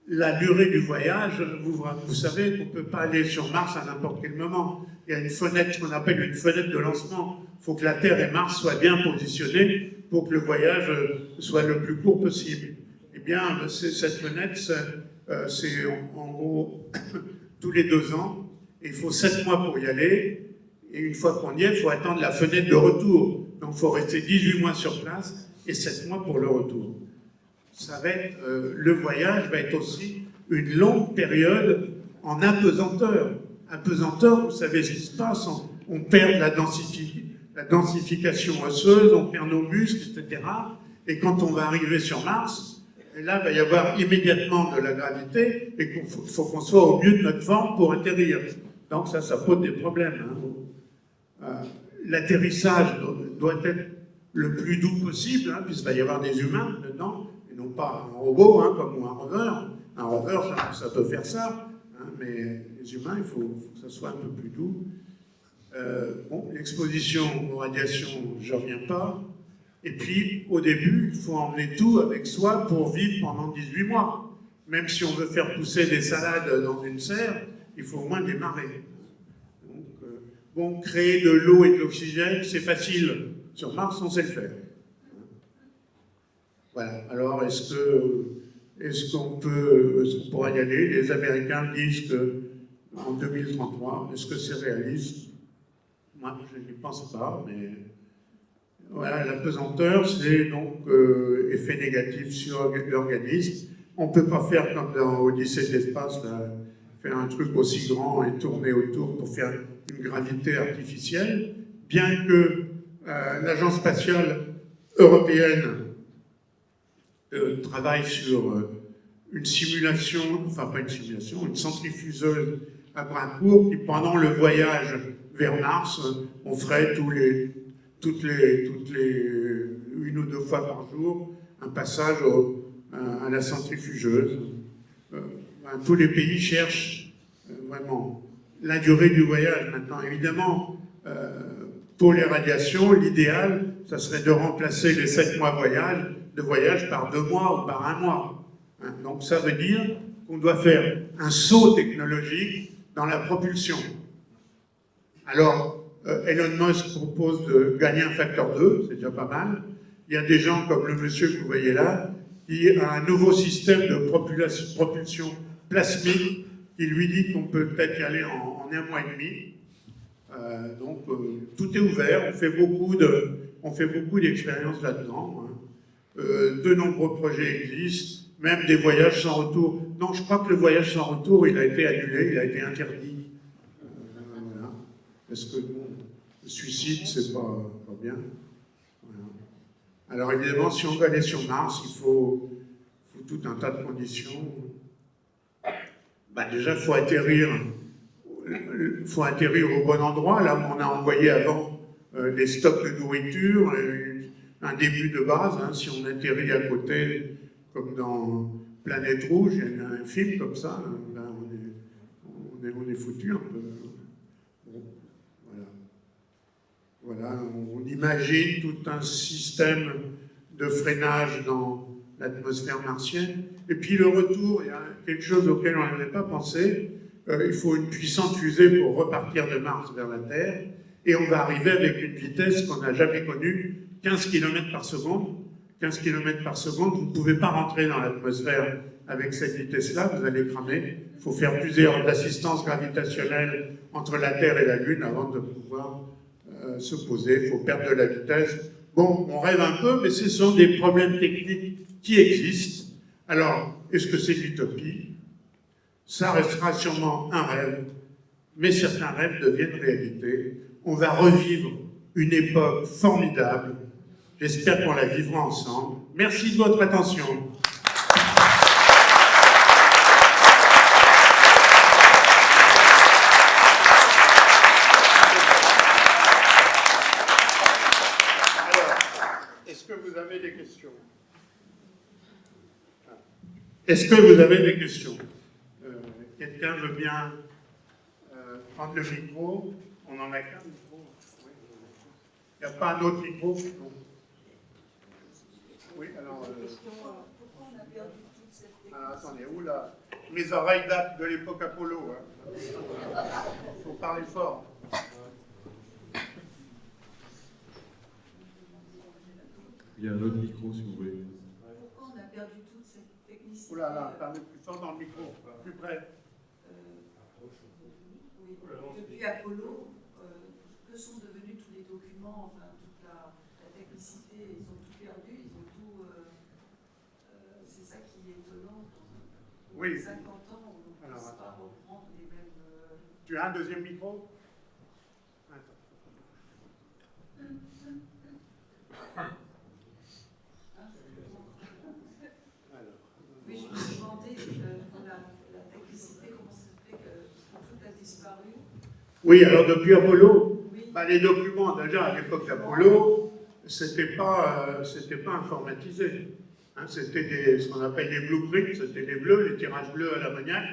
La durée du voyage, vous savez qu'on ne peut pas aller sur Mars à n'importe quel moment. Il y a une fenêtre, ce qu'on appelle une fenêtre de lancement. Il faut que la Terre et Mars soient bien positionnés pour que le voyage soit le plus court possible. Eh bien, cette fenêtre, c'est en gros tous les 2 ans. Et il faut 7 mois pour y aller. Et une fois qu'on y est, il faut attendre la fenêtre de retour. Donc il faut rester 18 mois sur place et 7 mois pour le retour. Ça va être, le voyage va être aussi une longue période en apesanteur. Apesanteur, vous savez ce qui se passe, on perd la densification osseuse, on perd nos muscles, etc. Et quand on va arriver sur Mars, et là, il va y avoir immédiatement de la gravité et qu'il faut qu'on soit au mieux de notre forme pour atterrir. Donc ça pose des problèmes. Hein. L'atterrissage doit être le plus doux possible, hein, puisqu'il va y avoir des humains dedans, et non pas un robot, hein, comme un rover. Un rover, ça peut faire ça, hein, mais les humains, il faut que ça soit un peu plus doux. Bon, l'exposition aux radiations, je ne reviens pas. Et puis, au début, il faut emmener tout avec soi pour vivre pendant 18 mois. Même si on veut faire pousser des salades dans une serre, il faut au moins démarrer. Donc, bon, créer de l'eau et de l'oxygène, c'est facile. Sur Mars, on sait le faire. Voilà. Alors, est-ce qu'on pourra y aller? Les Américains disent qu'en 2033, est-ce que c'est réaliste? Moi, je n'y pense pas, mais voilà, la pesanteur, c'est donc effet négatif sur l'organisme. On ne peut pas faire comme dans Odyssée de l'espace, faire un truc aussi grand et tourner autour pour faire une gravité artificielle, bien que l'Agence spatiale européenne travaille sur une simulation, enfin pas une simulation, une centrifugeuse à Brincourt qui, pendant le voyage vers Mars, on ferait toutes les 1 ou 2 fois par jour un passage à la centrifugeuse. Tous les pays cherchent vraiment la durée du voyage. Maintenant, évidemment, pour les radiations, l'idéal, ça serait de remplacer les 7 mois de voyage par 2 mois ou par 1 mois. Hein, donc ça veut dire qu'on doit faire un saut technologique dans la propulsion. Alors, Elon Musk propose de gagner un facteur 2, c'est déjà pas mal. Il y a des gens comme le monsieur que vous voyez là, qui a un nouveau système de propulsion plasmique qui lui dit qu'on peut peut-être y aller en 1 mois et demi. Donc, tout est ouvert, on fait beaucoup d'expériences là-dedans. Hein. De nombreux projets existent, même des voyages sans retour. Non, je crois que le voyage sans retour, il a été annulé, il a été interdit. Voilà. Parce que bon, le suicide, c'est pas bien. Voilà. Alors évidemment, si on veut aller sur Mars, il faut tout un tas de conditions. Déjà, il faut atterrir au bon endroit, là où on a envoyé avant les stocks de nourriture, un début de base. Hein, si on atterrit à côté, comme dans Planète Rouge, il y a un film comme ça, là, on est foutu un peu. Bon, voilà, on imagine tout un système de freinage dans l'atmosphère martienne. Et puis le retour, il y a quelque chose auquel on n'avait pas pensé. Il faut une puissante fusée pour repartir de Mars vers la Terre. Et on va arriver avec une vitesse qu'on n'a jamais connue, 15 km par seconde. 15 km par seconde, vous ne pouvez pas rentrer dans l'atmosphère avec cette vitesse-là, vous allez cramer. Il faut faire plusieurs d'assistance gravitationnelle entre la Terre et la Lune avant de pouvoir se poser. Il faut perdre de la vitesse. Bon, on rêve un peu, mais ce sont des problèmes techniques qui existent. Alors, est-ce que c'est l'utopie? Ça restera sûrement un rêve, mais certains rêves deviennent réalité. On va revivre une époque formidable. J'espère qu'on la vivra ensemble. Merci de votre attention. Est-ce que vous avez des questions? Est-ce que vous avez des questions? Quelqu'un veut bien prendre le micro? On en a qu'un micro. Il n'y a pas un autre micro? Non. Alors, attendez, oula, mes oreilles datent de l'époque Apollo. Il faut parler fort. Il y a un autre micro, si vous voulez. Pourquoi on a perdu toute cette technicité? Oula, là, parlez plus fort dans le micro, plus près. Oui. Depuis Apollo, que sont devenus tous les documents, enfin toute la technicité? Ils ont tout perdu, ils ont tout. C'est ça qui est étonnant. Oui. 50 ans, on ne peut pas reprendre les mêmes. Tu as un deuxième micro? Oui, je me demandais pour la technicité, comment ça se fait que tout a disparu? Oui, alors depuis Apollo, Oui. les documents, déjà à l'époque d'Apollo, c'était pas informatisé. Hein, c'était ce qu'on appelle les blueprints, c'était les bleus, les tirages bleus à l'ammoniac,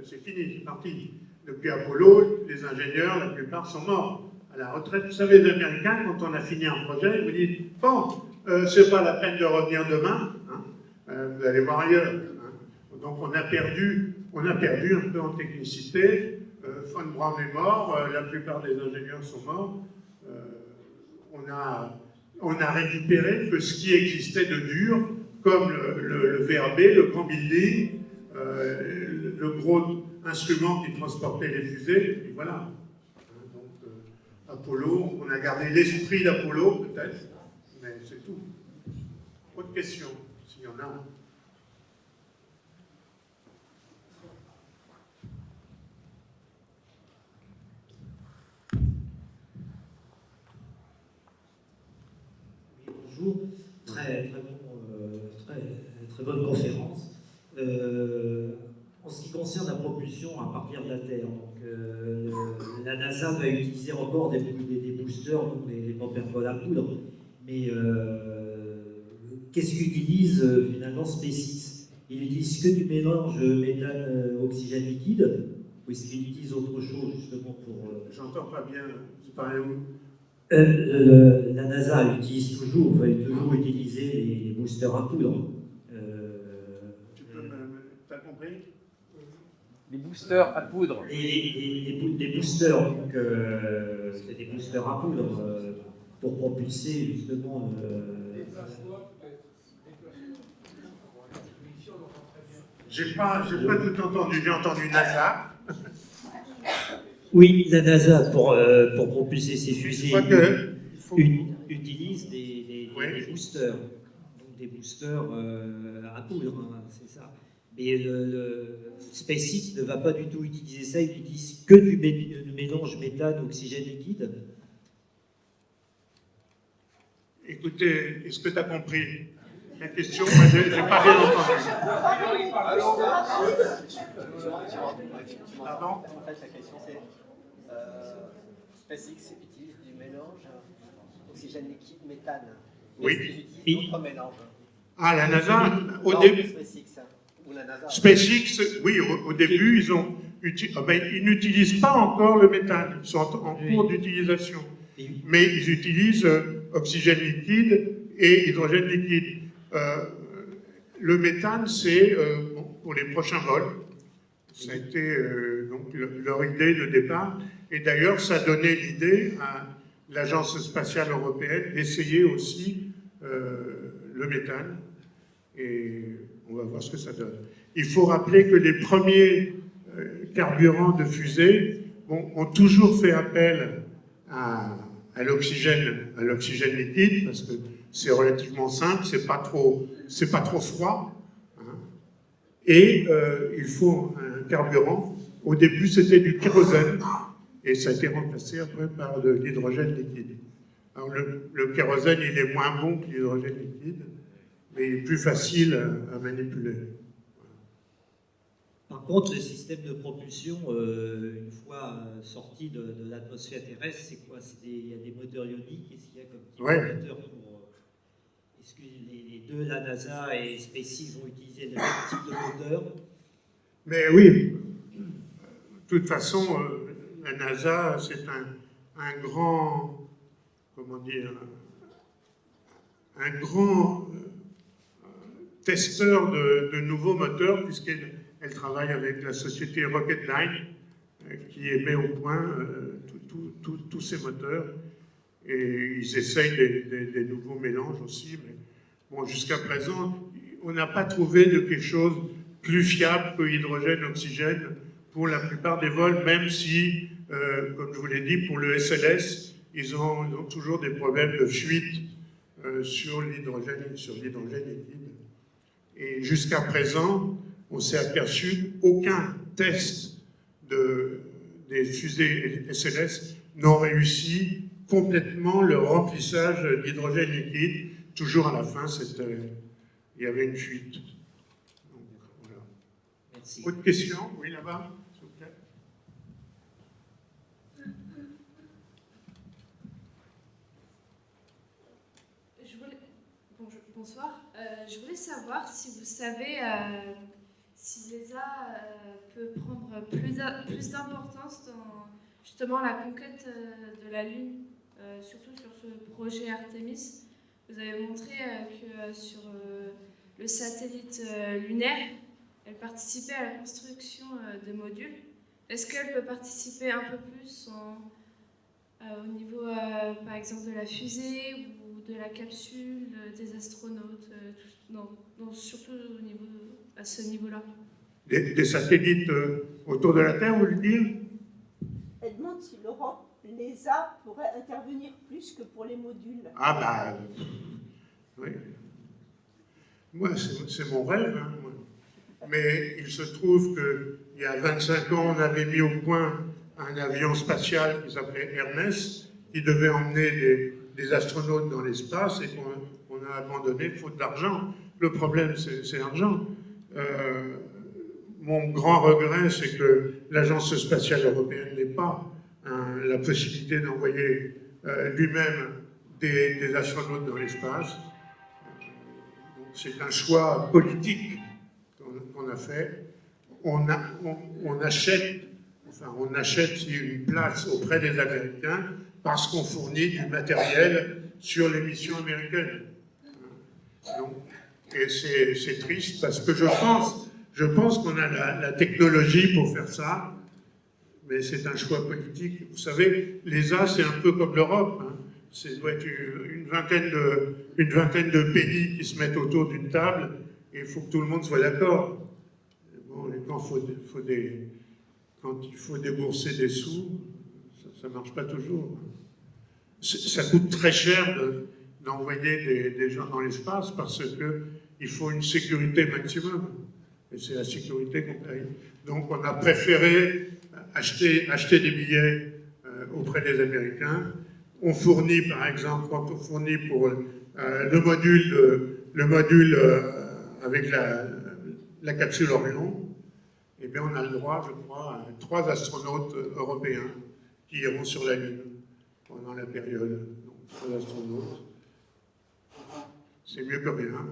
c'est fini, c'est parti. Depuis Apollo, les ingénieurs, la plupart sont morts à la retraite. Vous savez, les Américains, quand on a fini un projet, ils vous disent « Bon, c'est pas la peine de revenir demain, hein, vous allez voir ailleurs. Hein. » Donc on a perdu un peu en technicité. Von Braun est mort, la plupart des ingénieurs sont morts. On a récupéré que ce qui existait de dur, comme le VAB, le grand building, le gros instrument qui transportait les fusées, et voilà. Donc, Apollo, on a gardé l'esprit d'Apollo, peut-être, mais c'est tout. Autre question, s'il y en a. Bonjour, très bonne conférence. En ce qui concerne la propulsion à partir de la Terre, donc, la NASA va utiliser encore des boosters, donc des pompes à poudre, mais qu'est-ce qu'utilise finalement SpaceX? Il n'utilise que du mélange méthane-oxygène liquide, ou est-ce qu'il utilise autre chose justement pour... J'entends pas bien, c'est pareil où? La NASA va toujours utiliser les boosters à poudre. T'as compris? Les boosters à poudre. Les boosters, donc c'est des boosters à poudre pour propulser justement. J'ai pas tout entendu. J'ai entendu NASA. Oui, la NASA pour propulser ses fusées utilise des boosters, donc des boosters à poudre, hein, c'est ça. Mais le SpaceX ne va pas du tout utiliser ça, il n'utilise que du mélange méthane-oxygène liquide. Écoutez, est-ce que tu as compris la question? Moi, je n'ai pas bien entendu. Pardon? En fait, la question c'est SpaceX utilise du mélange oxygène liquide méthane. Oui. Ils utilisent d'autres mélanges. Ah, la NASA, au début. SpaceX, ou la NASA. SpaceX, oui, au début, ils n'utilisent pas encore le méthane. Ils sont en cours d'utilisation. Mais ils utilisent oxygène liquide et hydrogène liquide. Le méthane, c'est pour les prochains vols. Ça a été donc leur idée de départ. Et d'ailleurs, ça donnait l'idée à l'Agence spatiale européenne d'essayer aussi le méthane. Et on va voir ce que ça donne. Il faut rappeler que les premiers carburants de fusée ont toujours fait appel à l'oxygène liquide, parce que c'est relativement simple, c'est pas trop froid. Hein. Et il faut un carburant. Au début, c'était du kérosène, et ça a été remplacé après par de l'hydrogène liquide. Alors le kérosène, il est moins bon que l'hydrogène liquide, mais il est plus facile à manipuler. Par contre, le système de propulsion, une fois sorti de l'atmosphère terrestre, c'est quoi? Il y a des moteurs ioniques, est-ce qu'il y a comme type de moteur pour... Est-ce que les deux, la NASA et SpaceX, vont utiliser le même type de moteur? Mais oui, de toute façon, la NASA, c'est un grand, comment dire, un grand testeur de nouveaux moteurs, puisqu'elle travaille avec la société Rocketdyne, qui met au point tous ces moteurs. Et ils essayent des nouveaux mélanges aussi. Mais bon, jusqu'à présent, on n'a pas trouvé de quelque chose plus fiable que hydrogène-oxygène pour la plupart des vols, même si, comme je vous l'ai dit, pour le SLS, ils ont toujours des problèmes de fuite sur l'hydrogène liquide. Et jusqu'à présent, on s'est aperçu qu'aucun test des fusées SLS n'ont réussi complètement le remplissage d'hydrogène liquide. Toujours à la fin, il y avait une fuite. Donc, voilà. Merci. Autre question? Oui, là-bas, s'il vous plaît. Bonsoir. Je voulais savoir si vous savez si l'ESA peut prendre plus d'importance dans justement la conquête de la Lune, surtout sur ce projet Artemis. Vous avez montré que sur le satellite lunaire, elle participait à la construction de modules. Est-ce qu'elle peut participer un peu plus au niveau, par exemple, de la fusée ou de la capsule, des astronautes, surtout à ce niveau-là? Des satellites autour de la Terre, vous voulez dire? Elle demande si l'Europe, l'ESA, pourrait intervenir plus que pour les modules. Ah bah, oui. Moi, c'est mon rêve. Hein, moi. Mais il se trouve qu'il y a 25 ans, on avait mis au point un avion spatial qui s'appelait Hermès, qui devait emmener des astronautes dans l'espace et qu'on a abandonné faute d'argent. Le problème, c'est l'argent. Mon grand regret, c'est que l'Agence spatiale européenne n'ait pas la possibilité d'envoyer lui-même des astronautes dans l'espace. C'est un choix politique qu'on a fait. On achète une place auprès des Américains parce qu'on fournit du matériel sur les missions américaines. Donc, et c'est triste parce que je pense qu'on a la technologie pour faire ça, mais c'est un choix politique. Vous savez, l'ESA, c'est un peu comme l'Europe. Hein. C'est doit être une vingtaine de pays qui se mettent autour d'une table et il faut que tout le monde soit d'accord. Bon, et quand il faut débourser des sous, ça ne marche pas toujours. Ça coûte très cher d'envoyer des gens dans l'espace parce qu'il faut une sécurité maximum. Et c'est la sécurité qu'on paye. Donc on a préféré acheter des billets auprès des Américains. On fournit, par exemple, quand on fournit pour le module avec la capsule Orion, eh bien on a le droit, je crois, à 3 astronautes européens qui iront sur la Lune pendant la période. Donc 3 astronautes. C'est mieux que rien.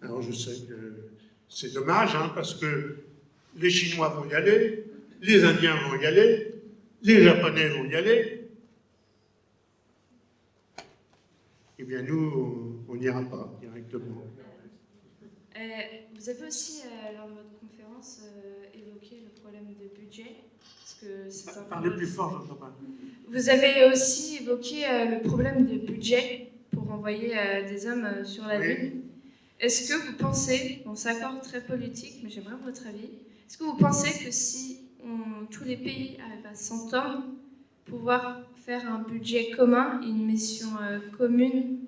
Alors je sais que c'est dommage, hein, parce que les Chinois vont y aller, les Indiens vont y aller, les Japonais vont y aller. Eh bien, nous, on n'ira pas directement. Vous avez aussi, lors de votre conférence, évoqué le problème de budget. Parlez plus fort, j'entends pas. Vous avez aussi évoqué le problème de budget pour envoyer des hommes sur la Lune. Est-ce que vous pensez, bon, c'est encore très politique, mais j'aimerais votre avis, est-ce que vous pensez que si tous les pays arrivent à s'entendre, pouvoir faire un budget commun, une mission commune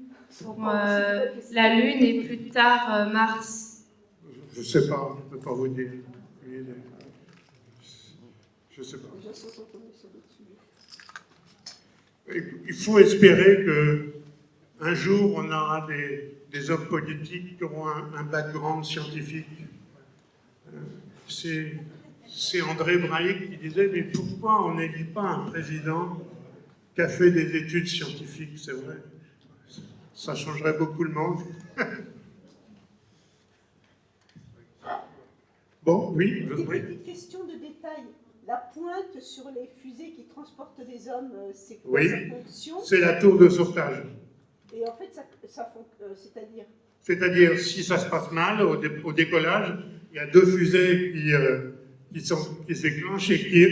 pour la Lune et plus tard Mars? Je ne sais pas, je ne peux pas vous dire. Je ne sais pas. Il faut espérer qu'un jour, on aura des hommes politiques qui auront un background scientifique. C'est André Braic qui disait « Mais pourquoi on n'élit pas un président qui a fait des études scientifiques ?» C'est vrai. Ça changerait beaucoup le monde. Bon, oui. Une petite question de détail. La pointe sur les fusées qui transportent des hommes, c'est quoi sa fonction? C'est la tour de sauvetage. Et en fait, c'est-à-dire, C'est-à-dire, si ça se passe mal au décollage, il y a 2 fusées qui s'éclenchent et qui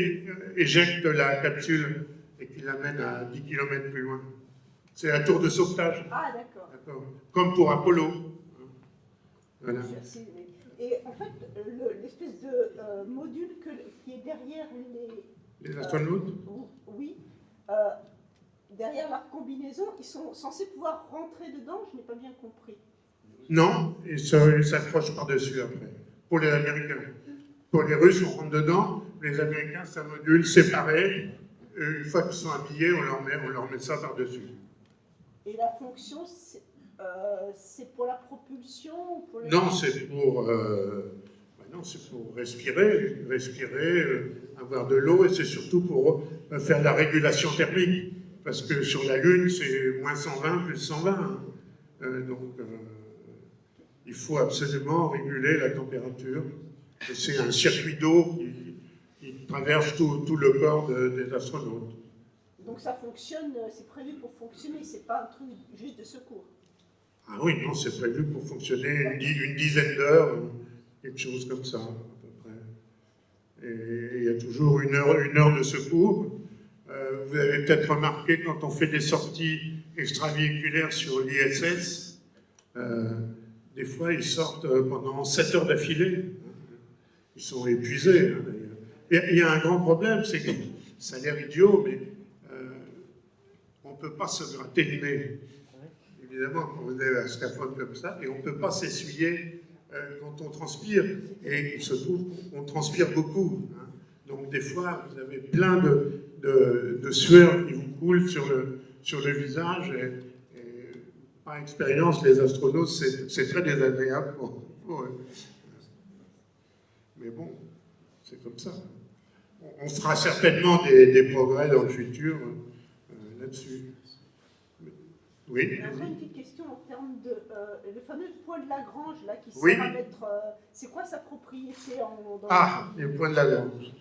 éjectent la capsule et qui l'amènent à 10 km plus loin. C'est la tour de sauvetage. Ah, d'accord. Comme pour Apollo. Voilà. Et en fait, l'espèce de module qui est derrière Les astronautes oui, derrière leur combinaison, ils sont censés pouvoir rentrer dedans, je n'ai pas bien compris. Non, ils s'accrochent par-dessus après. Pour les Américains. Pour les Russes, on rentre dedans. Les Américains, c'est un module séparé. Une fois qu'ils sont habillés, on leur met ça par-dessus. Et la fonction, c'est pour la propulsion ou pour Non, c'est pour, respirer, avoir de l'eau, et c'est surtout pour faire la régulation thermique. Parce que sur la Lune, c'est moins 120, plus 120. Il faut absolument réguler la température. Et c'est un circuit d'eau qui traverse tout le corps des astronautes. Donc ça fonctionne, c'est prévu pour fonctionner, c'est pas un truc juste de secours. Ah oui, non, c'est prévu pour fonctionner une dizaine d'heures, quelque chose comme ça, à peu près. Et il y a toujours une heure de secours. Vous avez peut-être remarqué, quand on fait des sorties extravéhiculaires sur l'ISS, des fois, ils sortent pendant 7 heures d'affilée. Ils sont épuisés. Il y a un grand problème, c'est que ça a l'air idiot, mais on ne peut pas se gratter le nez. Évidemment, quand vous avez un scaphandre comme ça, et on ne peut pas s'essuyer quand on transpire. Et il se trouve qu'on transpire beaucoup. Donc des fois, vous avez plein de sueur qui vous coule sur le visage. Et par expérience, les astronautes, c'est très désagréable pour eux. Mais bon, c'est comme ça. On fera certainement des progrès dans le futur là-dessus. Oui. J'ai une petite question en termes de le fameux point de Lagrange là qui Oui. sert à mettre. C'est quoi sa propriété Le point de Lagrange.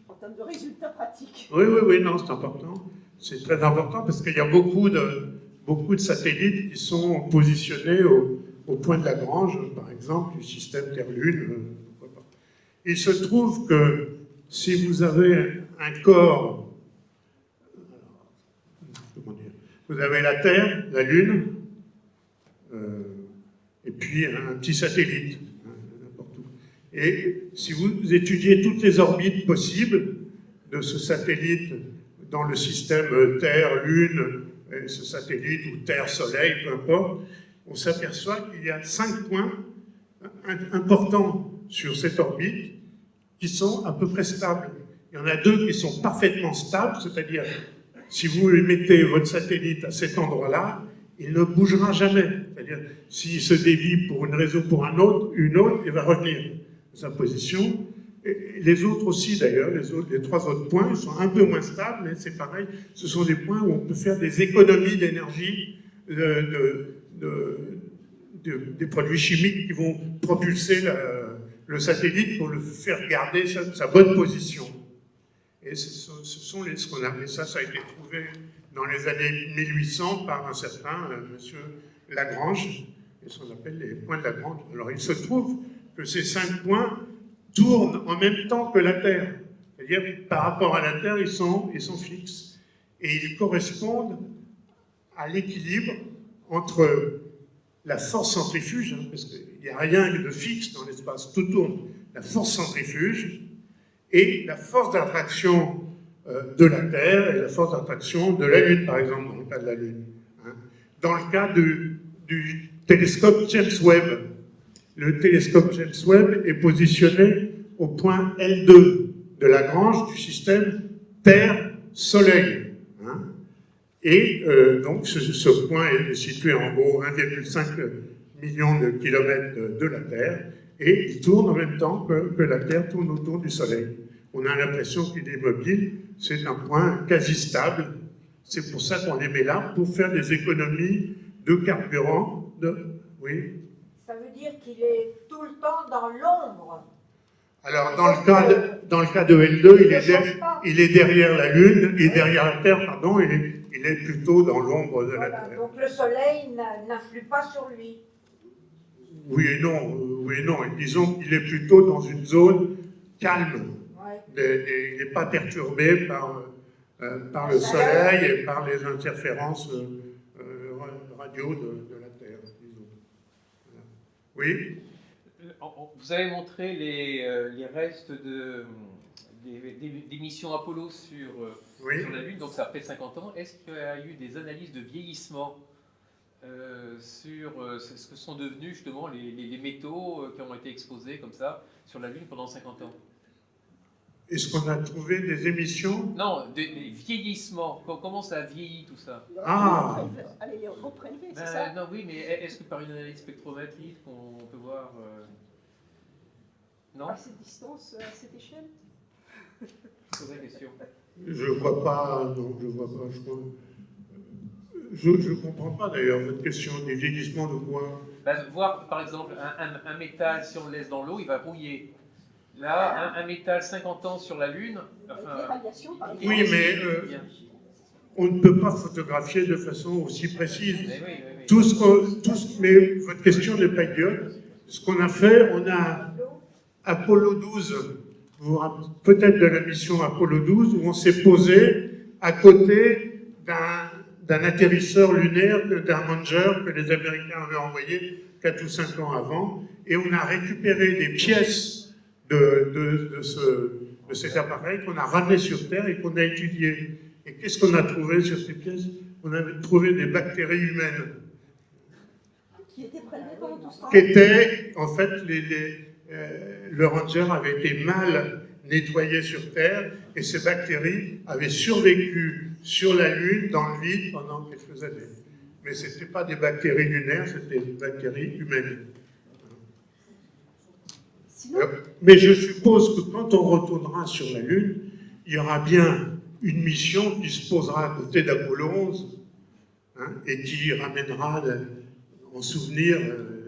En termes de résultats pratiques? Oui, non, c'est important. C'est très important parce qu'il y a beaucoup de satellites qui sont positionnés au point de Lagrange, par exemple, du système Terre-Lune. Il se trouve que si vous avez un corps, vous avez la Terre, la Lune, et puis un petit satellite, n'importe où. Et si vous étudiez toutes les orbites possibles de ce satellite dans le système Terre, Lune, ce satellite, ou Terre, Soleil, peu importe, on s'aperçoit qu'il y a 5 points importants sur cette orbite qui sont à peu près stables. Il y en a 2 qui sont parfaitement stables, c'est-à-dire si vous mettez votre satellite à cet endroit-là, il ne bougera jamais. C'est-à-dire, s'il se dévie pour une raison ou pour une autre, il va revenir à sa position. Et les autres aussi, d'ailleurs, les 3 autres points, ils sont un peu moins stables, mais c'est pareil. Ce sont des points où on peut faire des économies d'énergie, des produits chimiques qui vont propulser le satellite pour le faire garder sa bonne position. Et ce sont ce qu'on appelait ça a été trouvé dans les années 1800 par un certain monsieur Lagrange, et ça s'appelle les points de Lagrange. Alors il se trouve que ces 5 points tournent en même temps que la Terre. C'est-à-dire, par rapport à la Terre, ils sont fixes. Et ils correspondent à l'équilibre entre la force centrifuge, parce qu'il n'y a rien de fixe dans l'espace, tout tourne, la force centrifuge, et la force d'attraction de la Terre et la force d'attraction de la Lune, par exemple, dans le cas de la Lune. Dans le cas du télescope James Webb, le télescope James Webb est positionné au point L2 de Lagrange du système Terre-Soleil. Et donc ce point est situé en gros 1,5 million de kilomètres de la Terre, et il tourne en même temps que la Terre tourne autour du Soleil. On a l'impression qu'il est mobile, c'est un point quasi stable. C'est pour ça qu'on les met là, pour faire des économies de carburant. Oui. Ça veut dire qu'il est tout le temps dans l'ombre. Alors, dans le cas de L2, il est derrière la Lune, et derrière la Terre, pardon, il est plutôt dans l'ombre de la Voilà, Terre. donc le soleil n'influe pas sur lui. Oui et non. Et disons qu'il est plutôt dans une zone calme. Ouais. Il n'est pas perturbé par le soleil et par les interférences radio de la Terre, disons. Voilà. Oui. Vous avez montré les restes des missions Apollo sur la Lune, donc ça fait 50 ans. Est-ce qu'il y a eu des analyses de vieillissement sur ce que sont devenus justement les métaux qui ont été exposés comme ça sur la Lune pendant 50 ans? Est-ce qu'on a trouvé des émissions? Non, des vieillissements. Comment ça a vieilli tout ça? Ah. Allez, les reprélevés, c'est ça? Non, oui, mais est-ce que par une analyse spectrométrique on peut voir non? À cette distance, à cette échelle? Je pose la question. Je vois pas, non, je vois pas, je ne comprends pas d'ailleurs votre question, des vieillissements de quoi? Voir par exemple un métal, si on le laisse dans l'eau, il va rouiller. Là, un métal 50 ans sur la Lune. Oui, mais on ne peut pas photographier de façon aussi précise. Oui. Mais votre question n'est pas idiote. Ce qu'on a fait, on a Apollo 12, vous vous rappelez peut-être de la mission Apollo 12, où on s'est posé à côté d'un atterrisseur lunaire, d'un Ranger que les Américains avaient envoyé 4 ou 5 ans avant, et on a récupéré des pièces de cet appareil qu'on a ramené sur Terre et qu'on a étudié. Et qu'est-ce qu'on a trouvé sur ces pièces? On avait trouvé des bactéries humaines. Qui étaient prélevées pendant tout ce temps? Qui étaient, en fait, le Ranger avait été mal nettoyé sur Terre et ces bactéries avaient survécu sur la Lune, dans le vide, pendant quelques années. Mais ce n'étaient pas des bactéries lunaires, c'était des bactéries humaines. Mais je suppose que quand on retournera sur la Lune, il y aura bien une mission qui se posera à côté d'Apollo 11 et qui ramènera en souvenir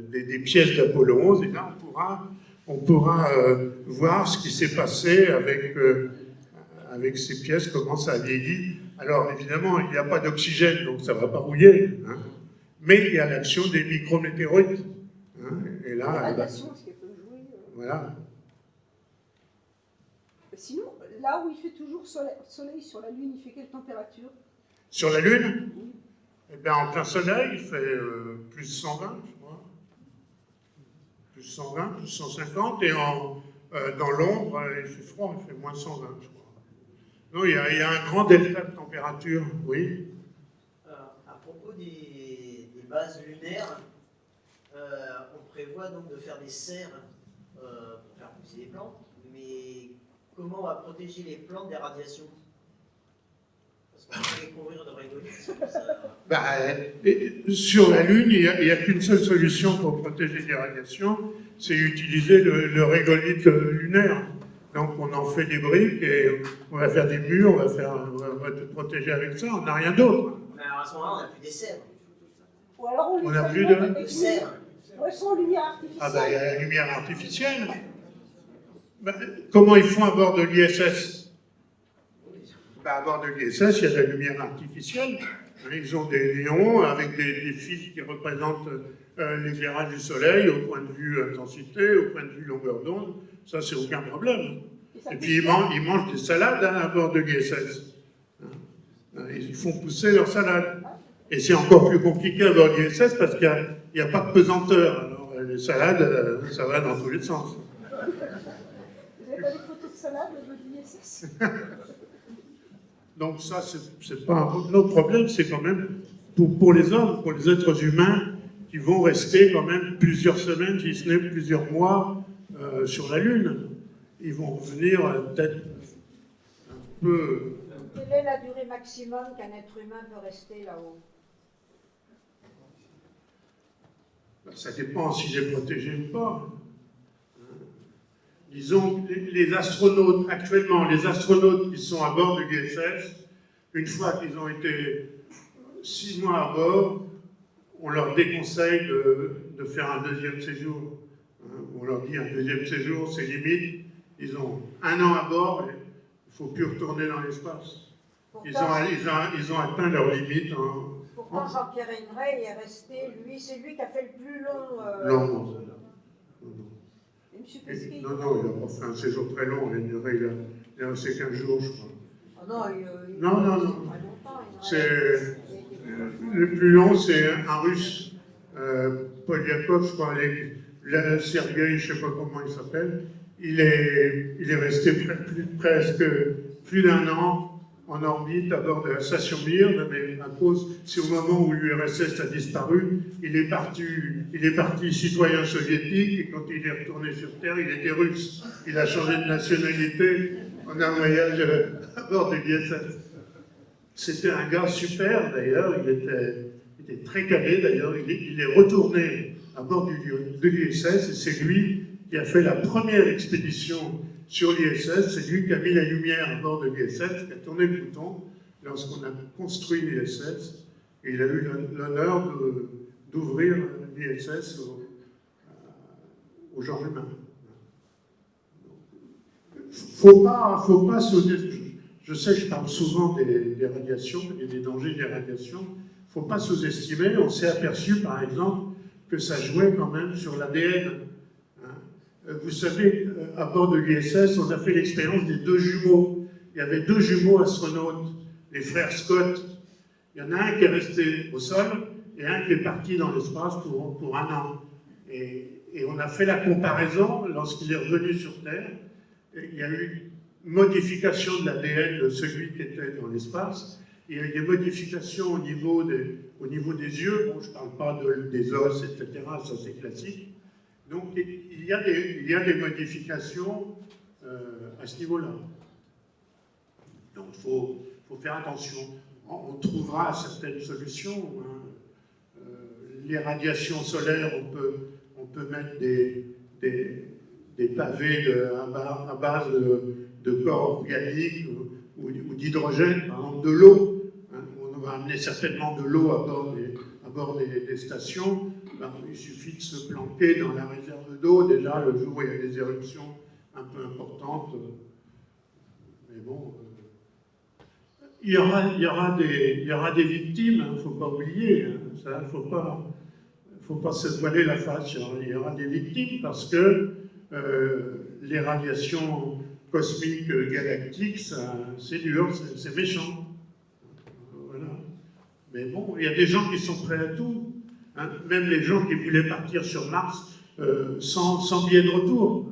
des pièces d'Apollo 11. Et là, on pourra voir ce qui s'est passé avec ces pièces, comment ça a vieilli. Alors, évidemment, il n'y a pas d'oxygène, donc ça ne va pas rouiller. Mais il y a l'action des micrométéorites. Et là, la radiation, est-ce qu'elle peut jouer voilà. Sinon, là où il fait toujours soleil sur la Lune, il fait quelle température? Sur la Lune? Eh bien, en plein soleil, il fait plus 120, je crois. Plus 120, plus 150. Et dans l'ombre, il fait froid, il fait moins 120, je crois. Non, il y a un grand delta de température, oui. À propos des bases lunaires, on prévoit donc de faire des serres pour faire pousser les plantes, mais comment on va protéger les plantes des radiations? Parce qu'on va les couvrir de régolithes. Sur la Lune, il n'y a qu'une seule solution pour protéger des radiations, c'est utiliser le régolithe lunaire. Donc on en fait des briques et on va faire des murs, on va te protéger avec ça, on n'a rien d'autre. Mais alors à ce moment-là, on n'a plus des serres. Ou alors on n'a plus de serres. Où sont lumière artificielle? Ah ben il y a la lumière artificielle. Comment ils font à bord de l'ISS? À bord de l'ISS, il y a de la lumière artificielle. Ils ont des néons avec des fils qui représentent l'éclairage du soleil au point de vue intensité, au point de vue longueur d'onde. Ça, c'est aucun problème. Et puis, ils mangent des salades à bord de l'ISS. Ils font pousser leurs salades. Et c'est encore plus compliqué à bord de l'ISS parce qu'il n'y a pas de pesanteur. Alors, les salades, ça va dans tous les sens. Vous n'avez pas des photos de salade de l'ISS? Donc ça, c'est pas notre problème, c'est quand même pour les hommes, pour les êtres humains qui vont rester quand même plusieurs semaines, si ce n'est plusieurs mois sur la Lune. Ils vont revenir peut-être un peu... Quelle est la durée maximum qu'un être humain peut rester là-haut? Ça dépend si j'ai protégé ou pas. Disons, les astronautes, actuellement, les astronautes qui sont à bord de l'ISS, une fois qu'ils ont été 6 mois à bord, on leur déconseille de faire un deuxième séjour. On leur dit un deuxième séjour, c'est limite. Ils ont 1 an à bord et il ne faut plus retourner dans l'espace. ils ont atteint leur limite. Pourtant, Jean-Pierre Heinrey est resté, c'est lui qui a fait le plus long. Non. Et M. Pesquet? Non, il n'a pas fait un séjour très long. Il a resté 15 jours, je crois. Oh non, Non. Très longtemps, C'est le plus long, c'est un Russe, Polyakov, je crois, Sergueï, je ne sais pas comment il s'appelle. Il est resté presque plus d'1 an en orbite à bord de la station Mir, mais à cause, c'est au moment où l'URSS a disparu, il est parti citoyen soviétique, et quand il est retourné sur Terre, il était russe. Il a changé de nationalité en un voyage à bord de l'ISS. C'était un gars super, d'ailleurs, il était très calé, d'ailleurs, il est retourné à bord de l'ISS, et c'est lui qui a fait la première expédition sur l'ISS, c'est lui qui a mis la lumière à bord de l'ISS, qui a tourné le bouton lorsqu'on a construit l'ISS, et il a eu l'honneur d'ouvrir l'ISS aux gens humains. Faut pas je sais que je parle souvent des radiations et des dangers des radiations, il ne faut pas sous-estimer, on s'est aperçu par exemple que ça jouait quand même sur l'ADN. Vous savez, à bord de l'ISS, on a fait l'expérience des 2 jumeaux. Il y avait 2 jumeaux astronautes, les frères Scott. Il y en a un qui est resté au sol et un qui est parti dans l'espace pour 1 an. Et on a fait la comparaison lorsqu'il est revenu sur Terre. Il y a eu une modification de l'ADN de celui qui était dans l'espace. Il y a eu des modifications au niveau des yeux. Bon, je ne parle pas des os, etc. Ça, c'est classique. Donc, il y a des modifications à ce niveau-là. Donc, il faut faire attention. On trouvera certaines solutions. Les radiations solaires, on peut mettre des pavés à base de corps organiques ou d'hydrogène, par exemple de l'eau. On va amener certainement de l'eau à bord des stations. Il suffit de se planquer dans la réserve d'eau, déjà le jour où il y a des éruptions un peu importantes. Mais bon, il y aura des victimes, il ne faut pas oublier, ça, il ne faut pas se voiler la face, il y aura des victimes parce que les radiations cosmiques galactiques, c'est dur, c'est méchant. Voilà. Mais bon, il y a des gens qui sont prêts à tout. Même les gens qui voulaient partir sur Mars sans billet de retour.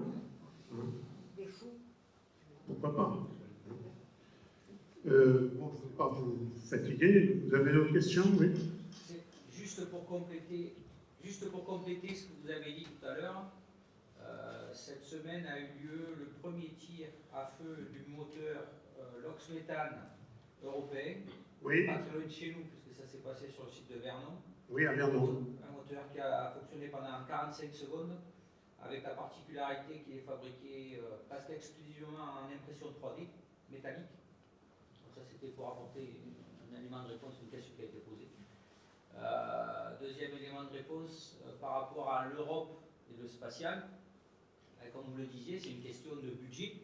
Pourquoi pas? Bon, je ne veux pas vous fatiguer. Vous avez d'autres questions? Oui. Juste pour compléter ce que vous avez dit tout à l'heure, cette semaine a eu lieu le premier tir à feu du moteur LOX-méthane européen, oui. Pas très loin de chez nous, puisque ça s'est passé sur le site de Vernon. Oui, à Vernon. Un moteur qui a fonctionné pendant 45 secondes, avec la particularité qu'il est fabriqué presque exclusivement en impression 3D, métallique. Donc ça, c'était pour apporter un élément de réponse à une question qui a été posée. Deuxième élément de réponse, par rapport à l'Europe et le spatial, comme vous le disiez, c'est une question de budget.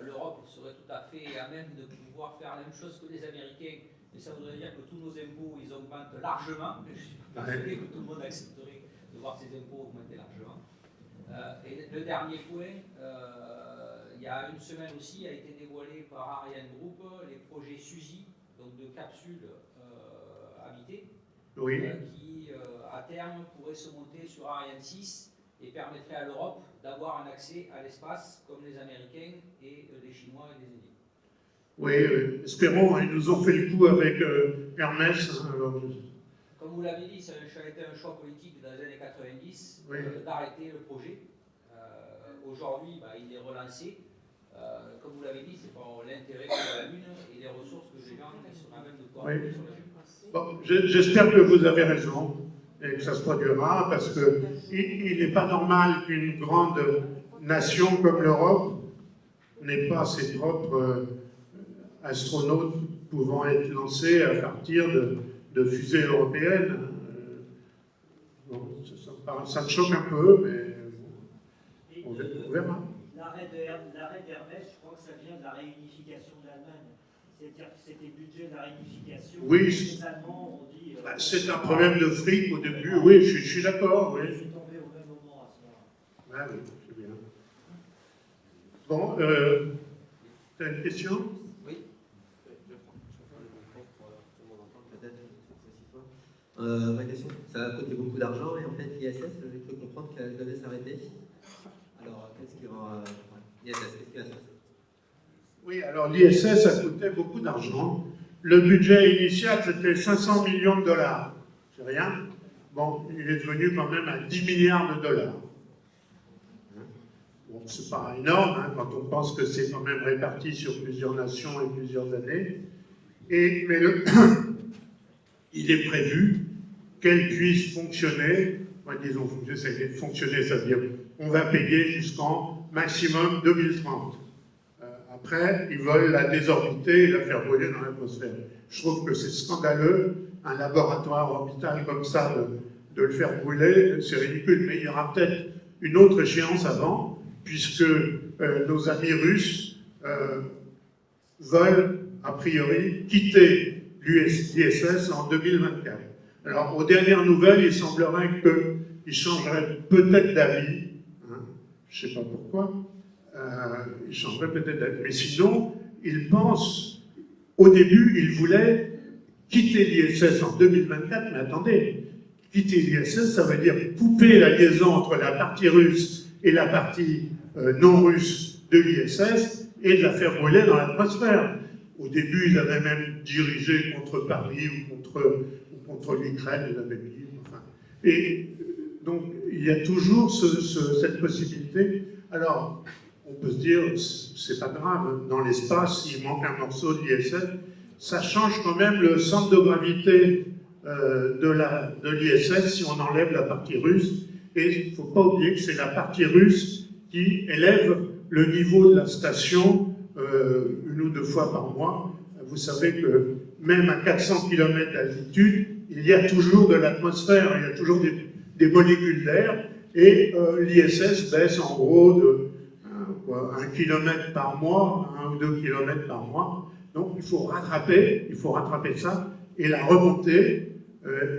L'Europe serait tout à fait à même de pouvoir faire la même chose que les Américains. Et ça voudrait dire que tous nos impôts, ils augmentent largement. Je suis persuadé que tout le monde accepterait de voir ses impôts augmenter largement. Et le dernier point, il y a une semaine aussi, a été dévoilé par Ariane Group les projets SUSI, donc de capsules habitées, oui. Qui, à terme, pourraient se monter sur Ariane 6 et permettrait à l'Europe d'avoir un accès à l'espace comme les Américains et les Chinois et les Indiens. Oui, espérons, ils nous ont fait le coup avec Hermès. Alors... Comme vous l'avez dit, ça a été un choix politique dans les années 90 oui. D'arrêter le projet. Aujourd'hui, il est relancé. Comme vous l'avez dit, c'est pour l'intérêt de la Lune et les ressources que les gens sont à même de pouvoir trouver sur la Lune. Bon, j'espère que vous avez raison et que ça se produira parce qu'il n'est pas normal qu'une grande nation comme l'Europe n'ait pas ses propres astronautes pouvant être lancés à partir de fusées européennes. Bon, ça me choque un peu, mais on verra. L'arrêt d'Hermès, je crois que ça vient de la réunification de l'Allemagne. C'est-à-dire que c'était le budget de la réunification. Oui. Les Allemands ont dit... c'est un problème de fric au début, oui, je suis d'accord. Oui. C'est tombé au même moment à ce moment-là. Ah oui, c'est bien. Bon, tu as une question? Oui. Ma question, ça a coûté beaucoup d'argent et en fait l'ISS, j'ai cru comprendre qu'elle devait s'arrêter. Alors, qu'est-ce qui va... l'ISS, qu'est-ce qui va se passer? Oui, alors l'ISS a coûté beaucoup d'argent. Le budget initial, c'était 500 millions de dollars. C'est rien. Bon, il est devenu quand même à 10 milliards de dollars. Bon, c'est pas énorme, hein, quand on pense que c'est quand même réparti sur plusieurs nations et plusieurs années. Mais il est prévu qu'elle puisse fonctionner, disons fonctionner, ça veut dire on va payer jusqu'en maximum 2030. Après, ils veulent la désorbiter et la faire brûler dans l'atmosphère. Je trouve que c'est scandaleux, un laboratoire orbital comme ça, de le faire brûler, c'est ridicule. Mais il y aura peut-être une autre échéance avant, puisque nos amis russes veulent, a priori, quitter l'ISS en 2024. Alors, aux dernières nouvelles, il semblerait qu'ils changeraient peut-être d'avis, hein, je ne sais pas pourquoi, ils changeraient peut-être d'avis, mais sinon, ils pensent, au début, ils voulaient quitter l'ISS en 2024, mais attendez, quitter l'ISS, ça veut dire couper la liaison entre la partie russe et la partie non russe de l'ISS et de la faire brûler dans l'atmosphère. Au début, ils avaient même dirigé contre Paris ou contre l'Ukraine, ils avaient dit. Enfin. Et donc, il y a toujours cette possibilité. Alors, on peut se dire, c'est pas grave, dans l'espace, s'il manque un morceau de l'ISS, ça change quand même le centre de gravité de l'ISS si on enlève la partie russe. Et il ne faut pas oublier que c'est la partie russe qui élève le niveau de la station 1 ou 2 fois par mois. Vous savez que même à 400 km d'altitude, il y a toujours de l'atmosphère, il y a toujours des molécules d'air, et l'ISS baisse en gros de 1 km par mois, 1 ou 2 km par mois. Donc il faut rattraper ça et la remonter,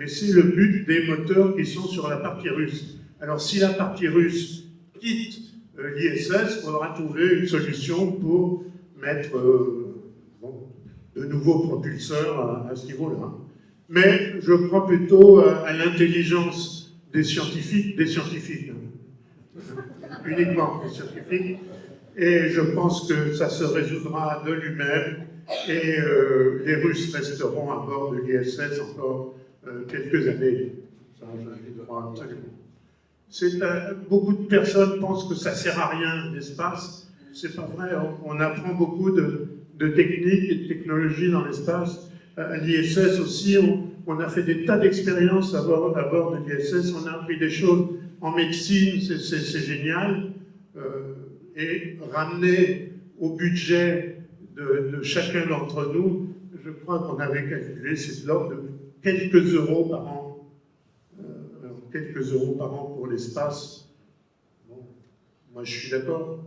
et c'est le but des moteurs qui sont sur la partie russe. Alors si la partie russe quitte l'ISS, il faudra trouver une solution pour mettre de nouveaux propulseurs à ce niveau-là. Mais je crois plutôt à l'intelligence des scientifiques, uniquement des scientifiques, et je pense que ça se résoudra de lui-même, et les Russes resteront à bord de l'ISS encore quelques années. Ça, je crois absolument. Beaucoup de personnes pensent que ça ne sert à rien, l'espace. C'est pas vrai, on apprend beaucoup de techniques et de technologies dans l'espace. À l'ISS aussi, on a fait des tas d'expériences à bord de l'ISS, on a appris des choses en médecine, c'est génial. Et ramener au budget de chacun d'entre nous, je crois qu'on avait calculé, c'est de l'ordre de quelques euros par an. Quelques euros par an pour l'espace. Bon, moi je suis d'accord.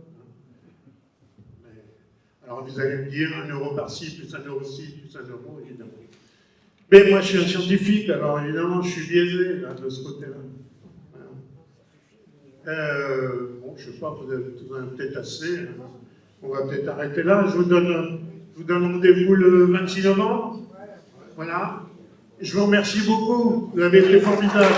Alors vous allez me dire 1 euro par-ci, plus 1 euro ci, plus 1 euro, évidemment. Mais moi je suis un scientifique, alors évidemment je suis biaisé là, de ce côté-là. Voilà. Bon, je ne sais pas, vous en avez peut-être assez. Hein. On va peut-être arrêter là. Je vous donne rendez-vous le 26 novembre. Voilà. Je vous remercie beaucoup. Vous avez été formidable.